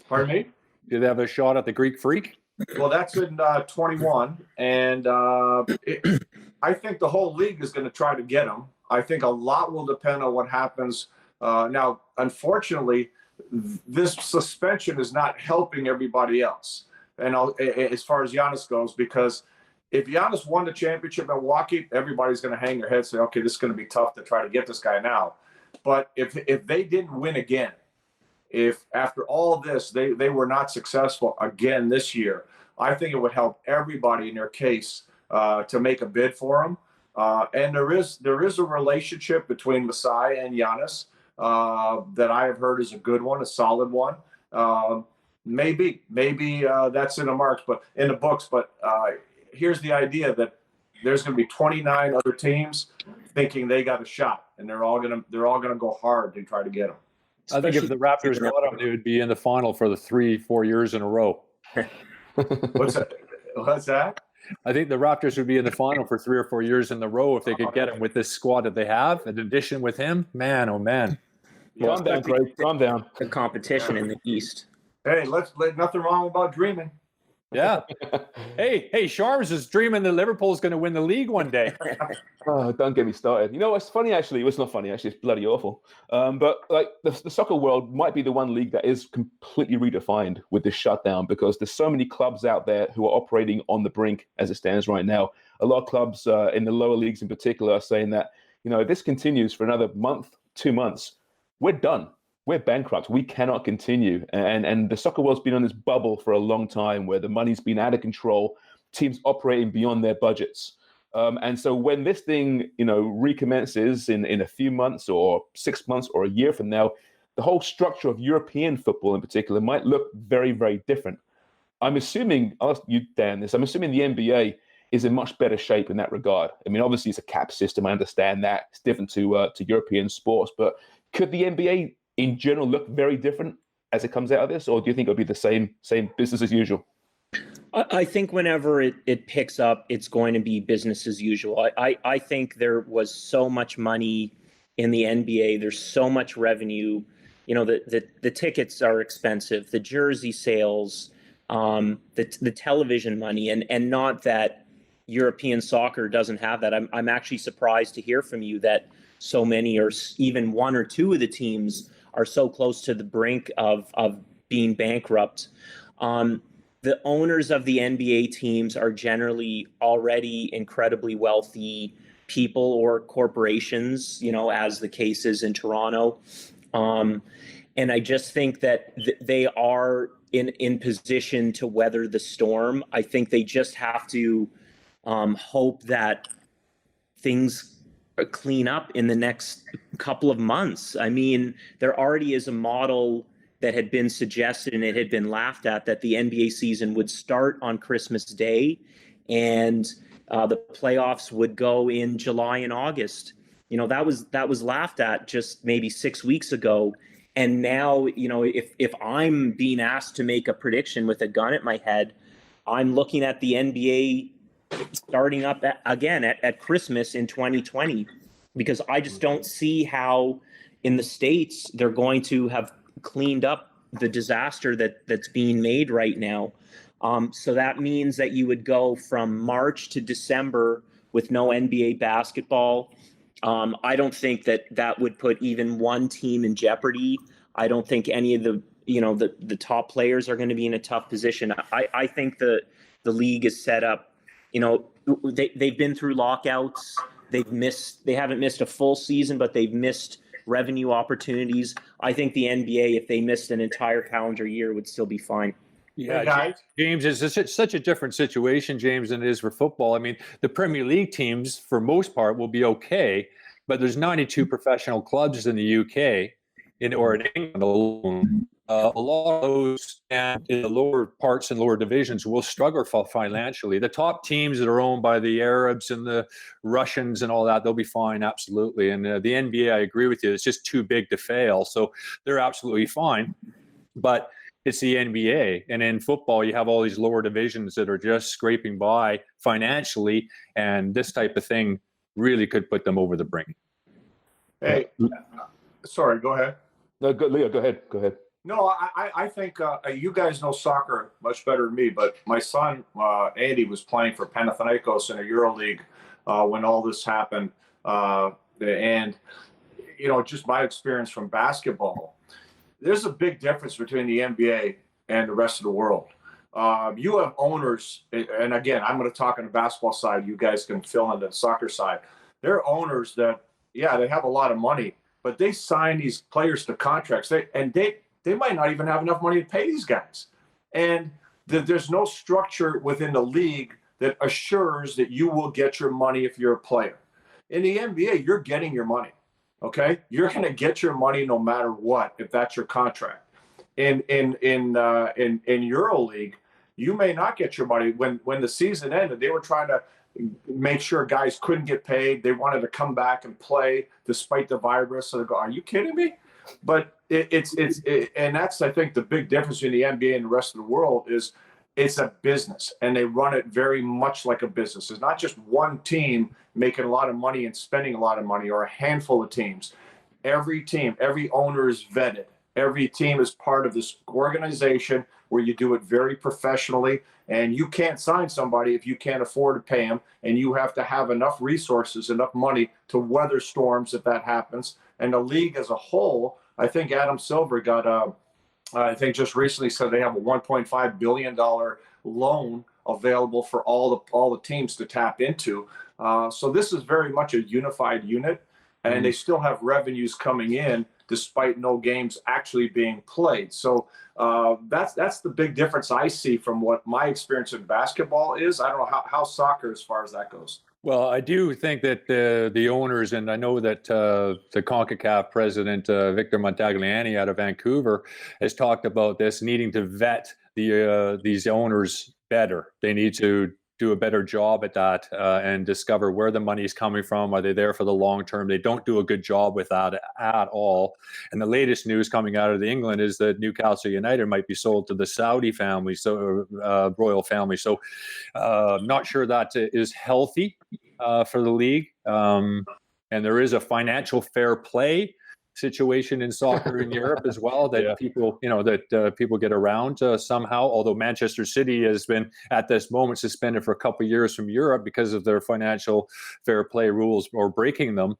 Pardon me? Do they have a shot at the Greek Freak? Well, that's in 21, and I think the whole league is going to try to get him. I think a lot will depend on what happens. Now, unfortunately, this suspension is not helping everybody else. And as far as Giannis goes, because if Giannis won the championship in Milwaukee, everybody's going to hang their head and say, okay, this is going to be tough to try to get this guy now. But if they didn't win again, if after all of this they were not successful again this year, I think it would help everybody in their case to make a bid for him. And there is a relationship between Masai and Giannis that I have heard is a good one, a solid one. Maybe that's in the books. But here's the idea that there's going to be 29 other teams thinking they got a shot, and they're all going to go hard to try to get them. I think if the Raptors got him, they would be in the final for the 3-4 years in a row. What's that? I think the Raptors would be in the final for 3 or 4 years in a row if they could get him with this squad that they have. In addition with him, man, oh man. Calm down, Craig. Calm down. The competition in the East. Hey, nothing wrong about dreaming. Yeah. Hey, Sharms is dreaming that Liverpool's going to win the league one day. Oh, don't get me started. You know, it's funny, actually. It's not funny, actually. It's bloody awful. But like the soccer world might be the one league that is completely redefined with this shutdown, because there's so many clubs out there who are operating on the brink as it stands right now. A lot of clubs in the lower leagues in particular are saying that, you know, if this continues for another month, 2 months, we're done. We're bankrupt. We cannot continue. And the soccer world's been on this bubble for a long time where the money's been out of control, teams operating beyond their budgets. And so when this thing, you know, recommences in a few months or 6 months or a year from now, the whole structure of European football in particular might look very, very different. I'm assuming, I'll ask you, Dan, this, I'm assuming the NBA is in much better shape in that regard. I mean, obviously it's a cap system. I understand that. It's different to European sports, but could the NBA in general look very different as it comes out of this, or do you think it'll be the same business as usual? I think whenever it picks up, it's going to be business as usual. I think there was so much money in the NBA. There's so much revenue. You know, the tickets are expensive, the jersey sales, the television money, and not that European soccer doesn't have that. I'm actually surprised to hear from you that so many, or even one or two of the teams, are so close to the brink of being bankrupt. The owners of the NBA teams are generally already incredibly wealthy people or corporations, you know, as the case is in Toronto. And I just think that they are in position to weather the storm. I think they just have to hope that things clean up in the next couple of months. I mean, there already is a model that had been suggested and it had been laughed at, that the NBA season would start on Christmas Day and the playoffs would go in July and August. You know, that was laughed at just maybe 6 weeks ago. And now, you know, if I'm being asked to make a prediction with a gun at my head, I'm looking at the NBA starting up again at Christmas in 2020, because I just don't see how in the States they're going to have cleaned up the disaster that's being made right now. So that means that you would go from March to December with no NBA basketball. I don't think that would put even one team in jeopardy. I don't think any of the top players are going to be in a tough position. I think the league is set up. You know, they've been through lockouts. They haven't missed a full season, but they've missed revenue opportunities. I think the NBA, if they missed an entire calendar year, would still be fine. Yeah, James, it's such a different situation, James, than it is for football. I mean, the Premier League teams, for most part, will be okay, but there's 92 professional clubs in the UK or in England alone. A lot of those in the lower parts and lower divisions will struggle financially. The top teams that are owned by the Arabs and the Russians and all that, they'll be fine, absolutely. And the NBA, I agree with you, it's just too big to fail. So they're absolutely fine. But it's the NBA. And in football, you have all these lower divisions that are just scraping by financially. And this type of thing really could put them over the brink. Hey, sorry, go ahead. No, Leo, go ahead. No, I think you guys know soccer much better than me, but my son, Andy, was playing for Panathinaikos in a EuroLeague when all this happened. And, you know, just my experience from basketball, there's a big difference between the NBA and the rest of the world. You have owners, and again, I'm going to talk on the basketball side. You guys can fill in the soccer side. There are owners that, yeah, they have a lot of money, but they sign these players to contracts. They might not even have enough money to pay these guys. And there's no structure within the league that assures that you will get your money if you're a player. In the NBA, you're getting your money, okay? You're going to get your money no matter what if that's your contract. In EuroLeague, you may not get your money. When the season ended, they were trying to make sure guys couldn't get paid. They wanted to come back and play despite the virus. So they go, "Are you kidding me?" But and that's, I think, the big difference in the NBA and the rest of the world is it's a business, and they run it very much like a business. It's not just one team making a lot of money and spending a lot of money, or a handful of teams. Every team, every owner is vetted. Every team is part of this organization where you do it very professionally, and you can't sign somebody if you can't afford to pay them, and you have to have enough resources, enough money to weather storms if that happens. And the league as a whole, I think Adam Silver got I think just recently said they have a $1.5 billion loan available for all the teams to tap into. So this is very much a unified unit, and they still have revenues coming in despite no games actually being played. So that's the big difference I see from what my experience in basketball is. I don't know how soccer as far as that goes. Well, I do think that the owners, and I know that the CONCACAF president, Victor Montagliani out of Vancouver, has talked about this, needing to vet these owners better. They need to do a better job at that and discover where the money is coming from. Are they there for the long term? They don't do a good job with that at all. And the latest news coming out of England is that Newcastle United might be sold to the Saudi family, royal family. So not sure that is healthy for the league. And there is a financial fair play situation in soccer in Europe as well that people, people get around somehow. Although Manchester City has been at this moment suspended for a couple of years from Europe because of their financial fair play rules or breaking them.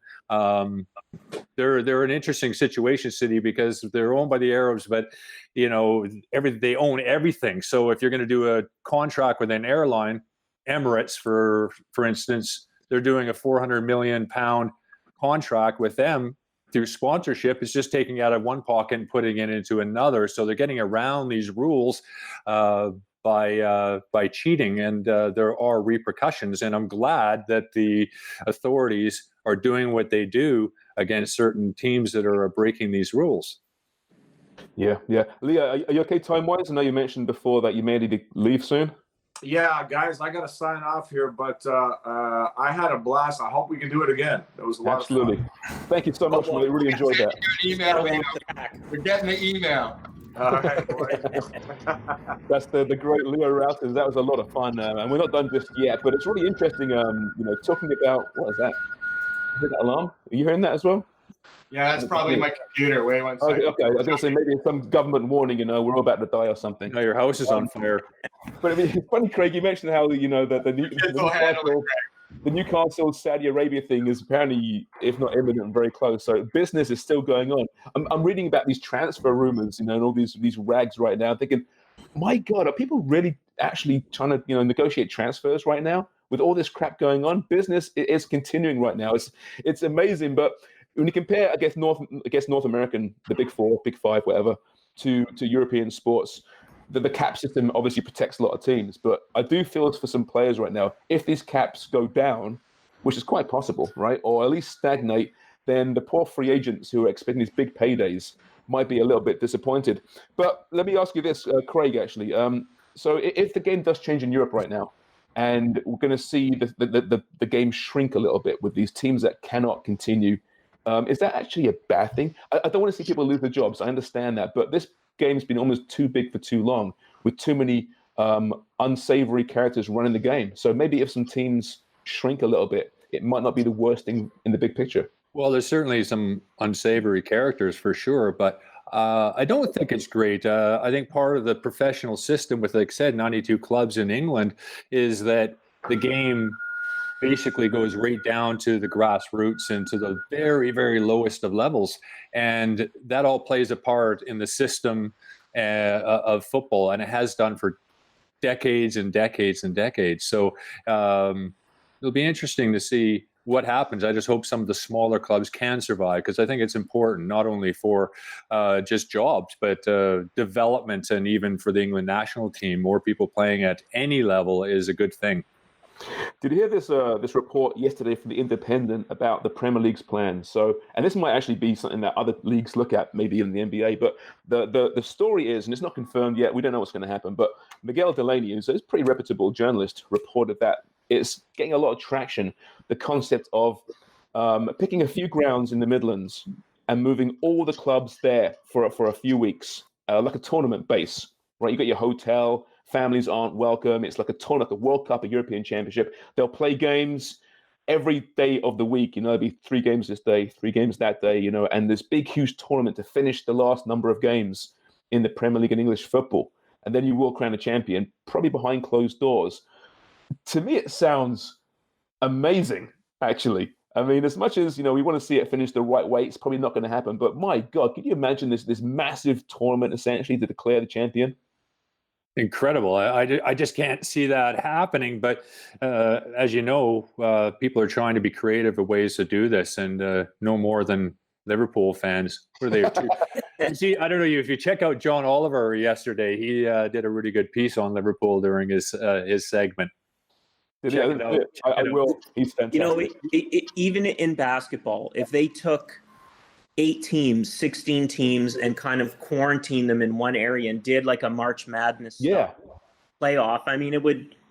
They're an interesting situation, City, because they're owned by the Arabs, but they own everything. So if you're going to do a contract with an airline, Emirates, for instance, they're doing a £400 million contract with them through sponsorship. Is just taking out of one pocket and putting it into another. So they're getting around these rules by cheating, and there are repercussions. And I'm glad that the authorities are doing what they do against certain teams that are breaking these rules. Yeah. Leo, are you okay time-wise? I know you mentioned before that you may need to leave soon. Yeah, guys, I got to sign off here, but I had a blast. I hope we can do it again. It was a lot of fun. Thank you so much, man. I really enjoyed that. We're getting the email. All right, That's the great Leo Rautins. That was a lot of fun, and we're not done just yet. But it's really interesting. Talking about what is that? Is it that alarm? Are you hearing that as well? Yeah, that's probably my computer. Wait one second. Okay. I was going to say maybe some government warning. We're all about to die or something. No, your house is on fire. But I mean, it's funny, Craig. You mentioned how the Newcastle Saudi Arabia thing is apparently, if not imminent, very close. So business is still going on. I'm reading about these transfer rumors, and all these rags right now. Thinking, my God, are people really actually trying to negotiate transfers right now with all this crap going on? Business is continuing right now. It's amazing, but when you compare, I guess North American, the Big Four, Big Five, whatever, to European sports, the cap system obviously protects a lot of teams. But I do feel for some players right now, if these caps go down, which is quite possible, right, or at least stagnate, then the poor free agents who are expecting these big paydays might be a little bit disappointed. But let me ask you this, Craig, actually. So if the game does change in Europe right now, and we're going to see the game shrink a little bit with these teams that cannot continue, is that actually a bad thing? I don't want to see people lose their jobs. I understand that. But this game's been almost too big for too long, with too many unsavory characters running the game. So maybe if some teams shrink a little bit, it might not be the worst thing in the big picture. Well, there's certainly some unsavory characters for sure, but I don't think it's great. I think part of the professional system with, like I said, 92 clubs in England is that the game basically goes right down to the grassroots and to the very, very lowest of levels. And that all plays a part in the system of football. And it has done for decades and decades and decades. So it'll be interesting to see what happens. I just hope some of the smaller clubs can survive, because I think it's important not only for just jobs, but development, and even for the England national team. More people playing at any level is a good thing. Did you hear this report yesterday from the Independent about the Premier League's plan? So, and this might actually be something that other leagues look at, maybe in the NBA. But the story is, and it's not confirmed yet, we don't know what's going to happen. But Miguel Delaney, who's a pretty reputable journalist, reported that it's getting a lot of traction. The concept of picking a few grounds in the Midlands and moving all the clubs there for a few weeks, like a tournament base, right? You got your hotel. Families aren't welcome. It's like a tournament, like a World Cup, a European Championship. They'll play games every day of the week. There'll be 3 games this day, 3 games that day, and this big, huge tournament to finish the last number of games in the Premier League and English football. And then you will crown a champion, probably behind closed doors. To me, it sounds amazing, actually. I mean, as much as, we want to see it finish the right way, it's probably not going to happen. But my God, can you imagine this massive tournament essentially to declare the champion? Incredible. I just can't see that happening. But as you know, people are trying to be creative with ways to do this, and no more than Liverpool fans. What are they? See, I don't know if you check out John Oliver yesterday. He did a really good piece on Liverpool during his segment. I will. He's fantastic. Even in basketball, if they took 8 teams, 16 teams, and kind of quarantine them in one area and did like a March Madness playoff, I mean,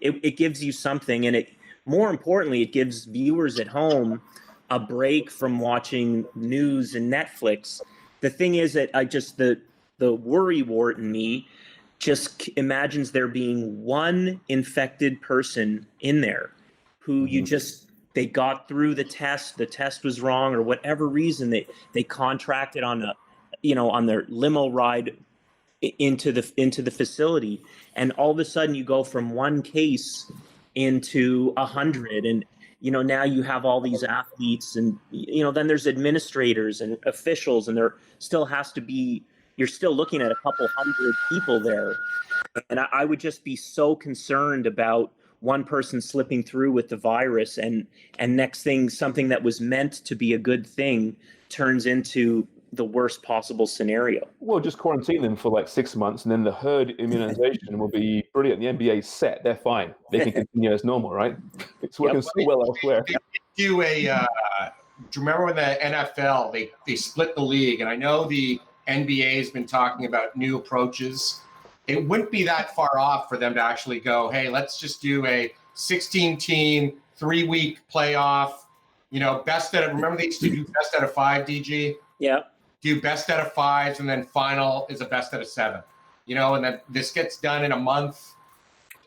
it gives you something, and more importantly, it gives viewers at home a break from watching news and Netflix. The thing is that the worry wart in me just imagines there being one infected person in there who they got through the test was wrong, or whatever reason they contracted on their limo ride into the facility, and all of a sudden you go from 1 case into 100, and now you have all these athletes, and then there's administrators and officials, and you're still looking at a couple hundred people there, and I would just be so concerned about one person slipping through with the virus, and next thing, something that was meant to be a good thing turns into the worst possible scenario. Well, just quarantine them for like 6 months, and then the herd immunization will be brilliant. The NBA's set; they're fine. They can continue as normal, right? It's working so well elsewhere. Do you remember when the NFL they split the league? And I know the NBA has been talking about new approaches. It wouldn't be that far off for them to actually go, hey, let's just do a 16-team, 3-week playoff. Remember they used to do best out of 5, DG? Yeah. Do best out of 5s, and then final is a best out of 7. And then this gets done in a month.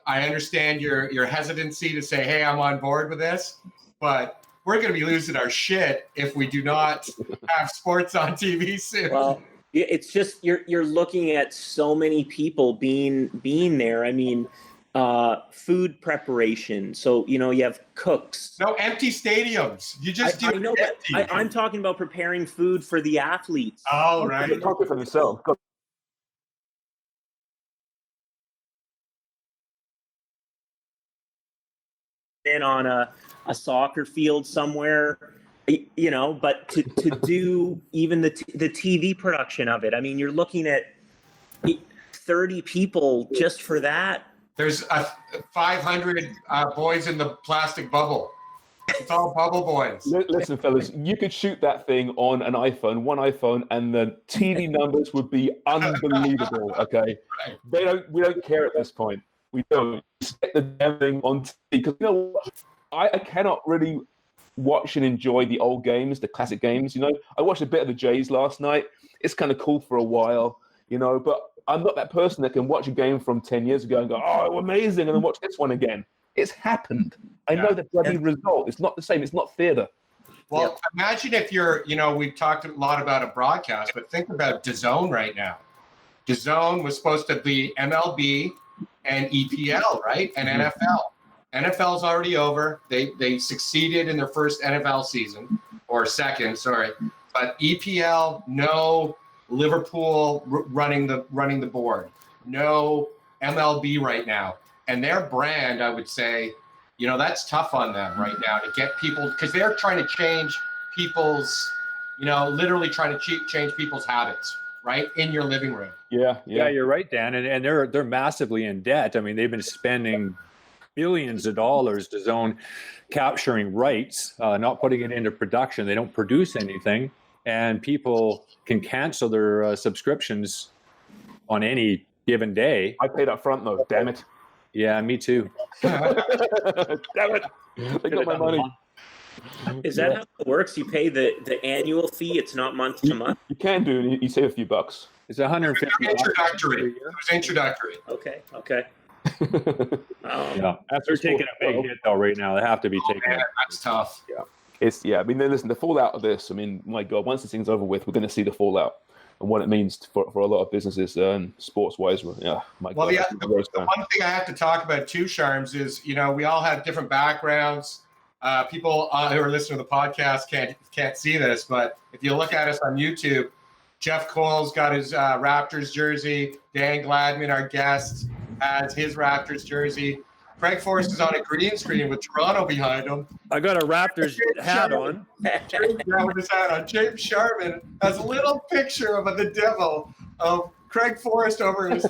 I understand your hesitancy to say, hey, I'm on board with this, but we're going to be losing our shit if we do not have sports on TV soon. Well, it's just you're looking at so many people being there. I mean, food preparation. So you have cooks. No empty stadiums. You just I know, but I'm talking about preparing food for the athletes. Oh, right. They cook it for themselves. In on a soccer field somewhere. But to do even the TV production of it, I mean, you're looking at 30 people just for that. There's 500 boys in the plastic bubble. It's all bubble boys. Listen, fellas, you could shoot that thing on an iPhone, one iPhone, and the TV numbers would be unbelievable. Okay, we don't care at this point. We don't. Just get the damn thing on TV, because I cannot really watch and enjoy the old games, the classic games. I watched a bit of the Jays last night. It's kind of cool for a while, but I'm not that person that can watch a game from 10 years ago and go, oh, amazing, and then watch this one again. It's happened. I know the bloody result. It's not the same. It's not theater. Well, imagine if you're, we've talked a lot about a broadcast, but think about DAZN right now. DAZN was supposed to be MLB and EPL, right? And NFL. NFL's already over. They succeeded in their first NFL season, or second, sorry. But EPL, no Liverpool running the board. No MLB right now. and their brand, I would say, that's tough on them right now to get people, because they're trying to change people's, literally trying to change people's habits, right, in your living room. Yeah, you're right, Dan, and they're massively in debt. I mean, they've been spending billions of dollars to zone capturing rights, not putting it into production. They don't produce anything, and people can cancel their subscriptions on any given day. I paid up front though. Damn it. Yeah, me too. Damn it. They got my money. Is that how it works? You pay the annual fee. It's not month to month. You can do, and you save a few bucks. It's $150. Introductory. It was introductory. Okay. Yeah, they're taking a big hit though right now. They have to be taking. Yeah, that's tough. I mean, listen, the fallout of this. I mean, my God, once this thing's over with, we're going to see the fallout and what it means for a lot of businesses and sports-wise. Yeah, my God. The one thing I have to talk about too, Sharms, is we all have different backgrounds. People who are listening to the podcast can't see this, but if you look at us on YouTube, Jeff Cole's got his Raptors jersey. Dan Gladman, our guest, has his Raptors jersey. Craig Forrest is on a green screen with Toronto behind him. I got a Raptors hat on. James Sharman has a little picture of the devil of Craig Forrest over his.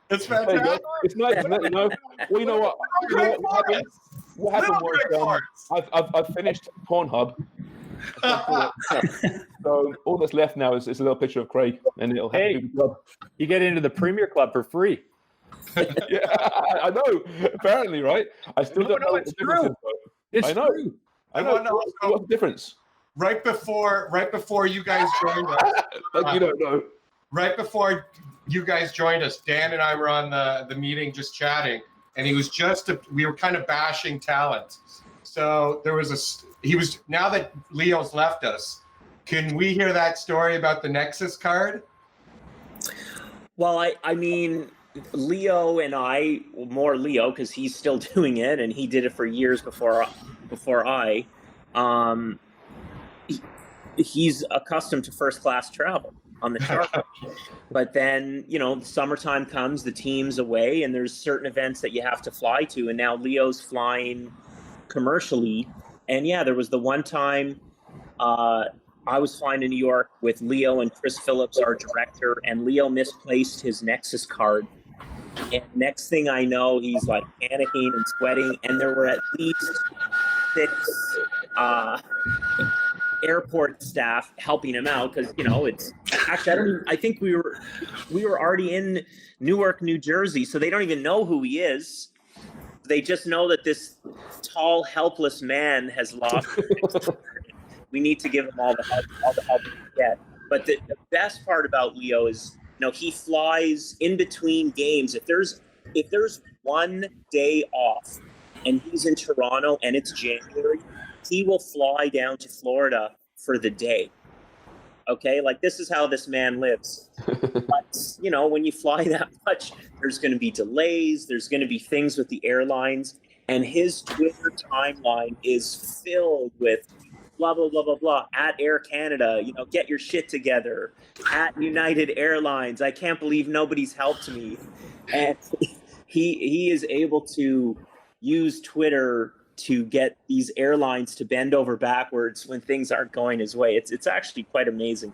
It's fantastic. It's nice, isn't it? Well, you know what? What happened was I've finished Pornhub. So all that's left now is a little picture of Craig, and it'll have to be the club. You get into the Premier Club for free. Yeah, I know. Apparently, right? I still don't know what the difference is. It's I know. free. I know. What's the difference? Right before you guys joined us. Like you don't know. Right before you guys joined us, Dan and I were on the meeting just chatting, and we were kind of bashing talent. So now that Leo's left us, can we hear that story about the Nexus card? Well, I mean, Leo and I, more Leo, because he's still doing it, and he did it for years before I. He's accustomed to first class travel on the charter. But then, summertime comes, the team's away, and there's certain events that you have to fly to. And now Leo's flying commercially. And yeah, there was the one time I was flying to New York with Leo and Chris Phillips, our director, and Leo misplaced his Nexus card. And next thing I know, he's like panicking and sweating. And there were at least 6 airport staff helping him out because it's actually I think we were already in Newark, New Jersey, so they don't even know who he is. They just know that this tall, helpless man has lost. We need to give him all the help we can get. But the best part about Leo is, he flies in between games. If there's one day off and he's in Toronto and it's January, he will fly down to Florida for the day. Okay, like this is how this man lives. But, when you fly that much, there's going to be delays. There's going to be things with the airlines. And his Twitter timeline is filled with blah, blah, blah, blah, blah. At Air Canada, get your shit together. At United Airlines, I can't believe nobody's helped me. And he is able to use Twitter to get these airlines to bend over backwards when things aren't going his way. It's actually quite amazing.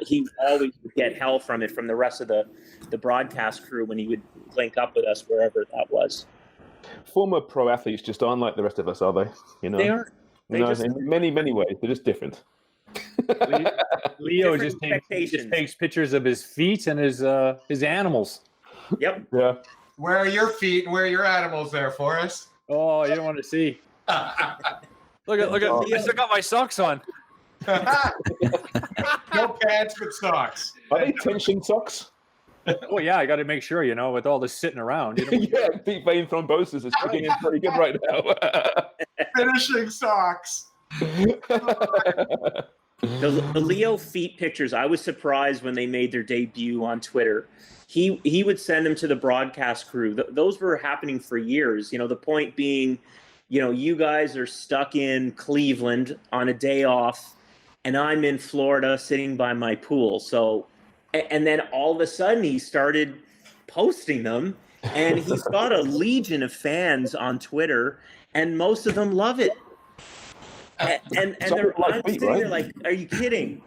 He always would get hell from it from the rest of the broadcast crew when he would link up with us wherever that was. Former pro athletes just aren't like the rest of us, are they? They aren't. In many ways, they're just different. Leo just takes pictures of his feet and his animals. Yep. Yeah. Where are your feet and where are your animals there, Forrest? Oh, you don't want to see. Look at! I still got my socks on. No pants, but socks. Are they tension socks? Oh yeah, I got to make sure, with all this sitting around. Yeah, deep vein thrombosis is kicking in pretty good right now. Finishing socks. The Leo feet pictures, I was surprised when they made their debut on Twitter. He would send them to the broadcast crew. Those were happening for years. The point being, you guys are stuck in Cleveland on a day off, and I'm in Florida sitting by my pool. So, and then all of a sudden he started posting them, And he's got a legion of fans on Twitter, and most of them love it. And they're I'm sitting there like, are you kidding?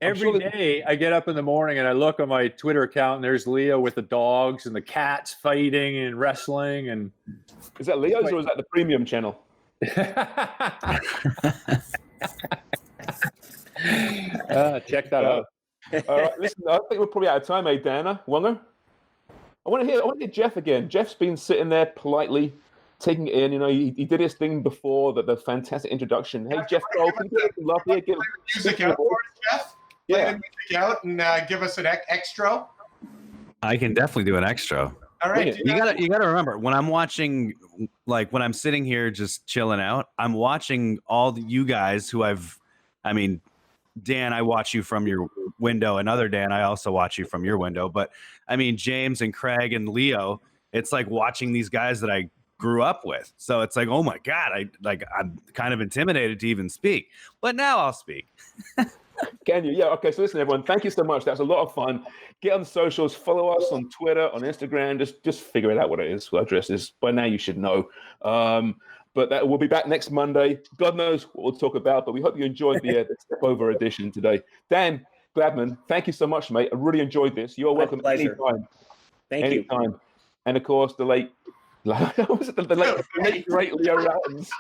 Every day I get up in the morning and I look on my Twitter account and there's Leo with the dogs and the cats fighting and wrestling. And is that Leo's or is that the premium channel? Check that out. All right, listen, I think we're probably out of time, Dana? Wonger? I want to hear Jeff again. Jeff's been sitting there politely taking it in. You know, he did his thing before the fantastic introduction. Hey, Jeff Cole, can you get some love here? Music out for us, Jeff? Yeah. Play the music out and give us an extra. I can definitely do an extra. All right. You gotta remember, when I'm watching, like when I'm sitting here just chilling out, I'm watching all you guys who Dan, I watch you from your window, and other Dan, I also watch you from your window. But I mean, James and Craig and Leo, it's like watching these guys that I grew up with. So it's like, oh my God, I'm kind of intimidated to even speak. But now I'll speak. Can you? Yeah. Okay. So listen, everyone. Thank you so much. That's a lot of fun. Get on the socials. Follow us on Twitter, on Instagram. Just figure it out what it is. What address is. By now you should know. But we'll be back next Monday. God knows what we'll talk about. But we hope you enjoyed the Step Over edition today. Dan Gladman, thank you so much, mate. I really enjoyed this. You're welcome anytime. Thank you. And of course, the late great Leo Rautins.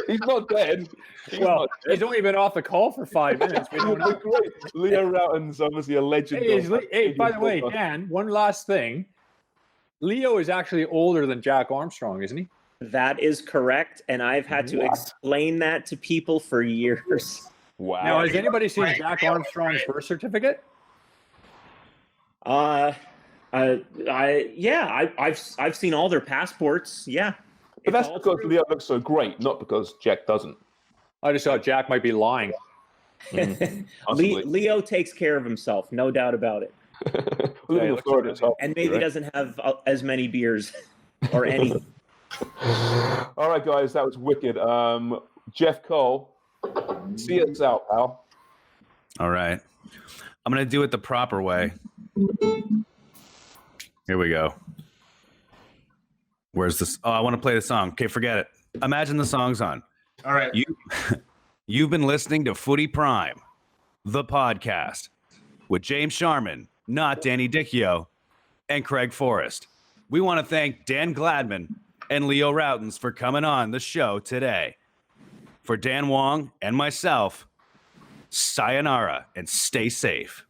He's not dead. He's only been off the call for 5 minutes. We don't know. Leo Rautins, obviously a legend. Hey, by the way, Dan, one last thing. Leo is actually older than Jack Armstrong, isn't he? That is correct, and I've had to explain that to people for years. Wow. Now, has anybody seen Jack Armstrong's birth certificate? I've seen all their passports. Yeah, but that's because Leo looks so great, not because Jack doesn't. I just thought Jack might be lying. Leo takes care of himself, no doubt about it. And maybe doesn't have as many beers or any. All right, guys, that was wicked. Jeff Cole, see us out, pal. All right. I'm going to do it the proper way. Here we go. Where's this? Oh, I want to play the song. Okay, forget it. Imagine the song's on. All right. You've been listening to Footy Prime, the podcast, with James Sharman, not Danny Dichio, and Craig Forrest. We want to thank Dan Gladman and Leo Rautins for coming on the show today. For Dan Wong and myself, sayonara and stay safe.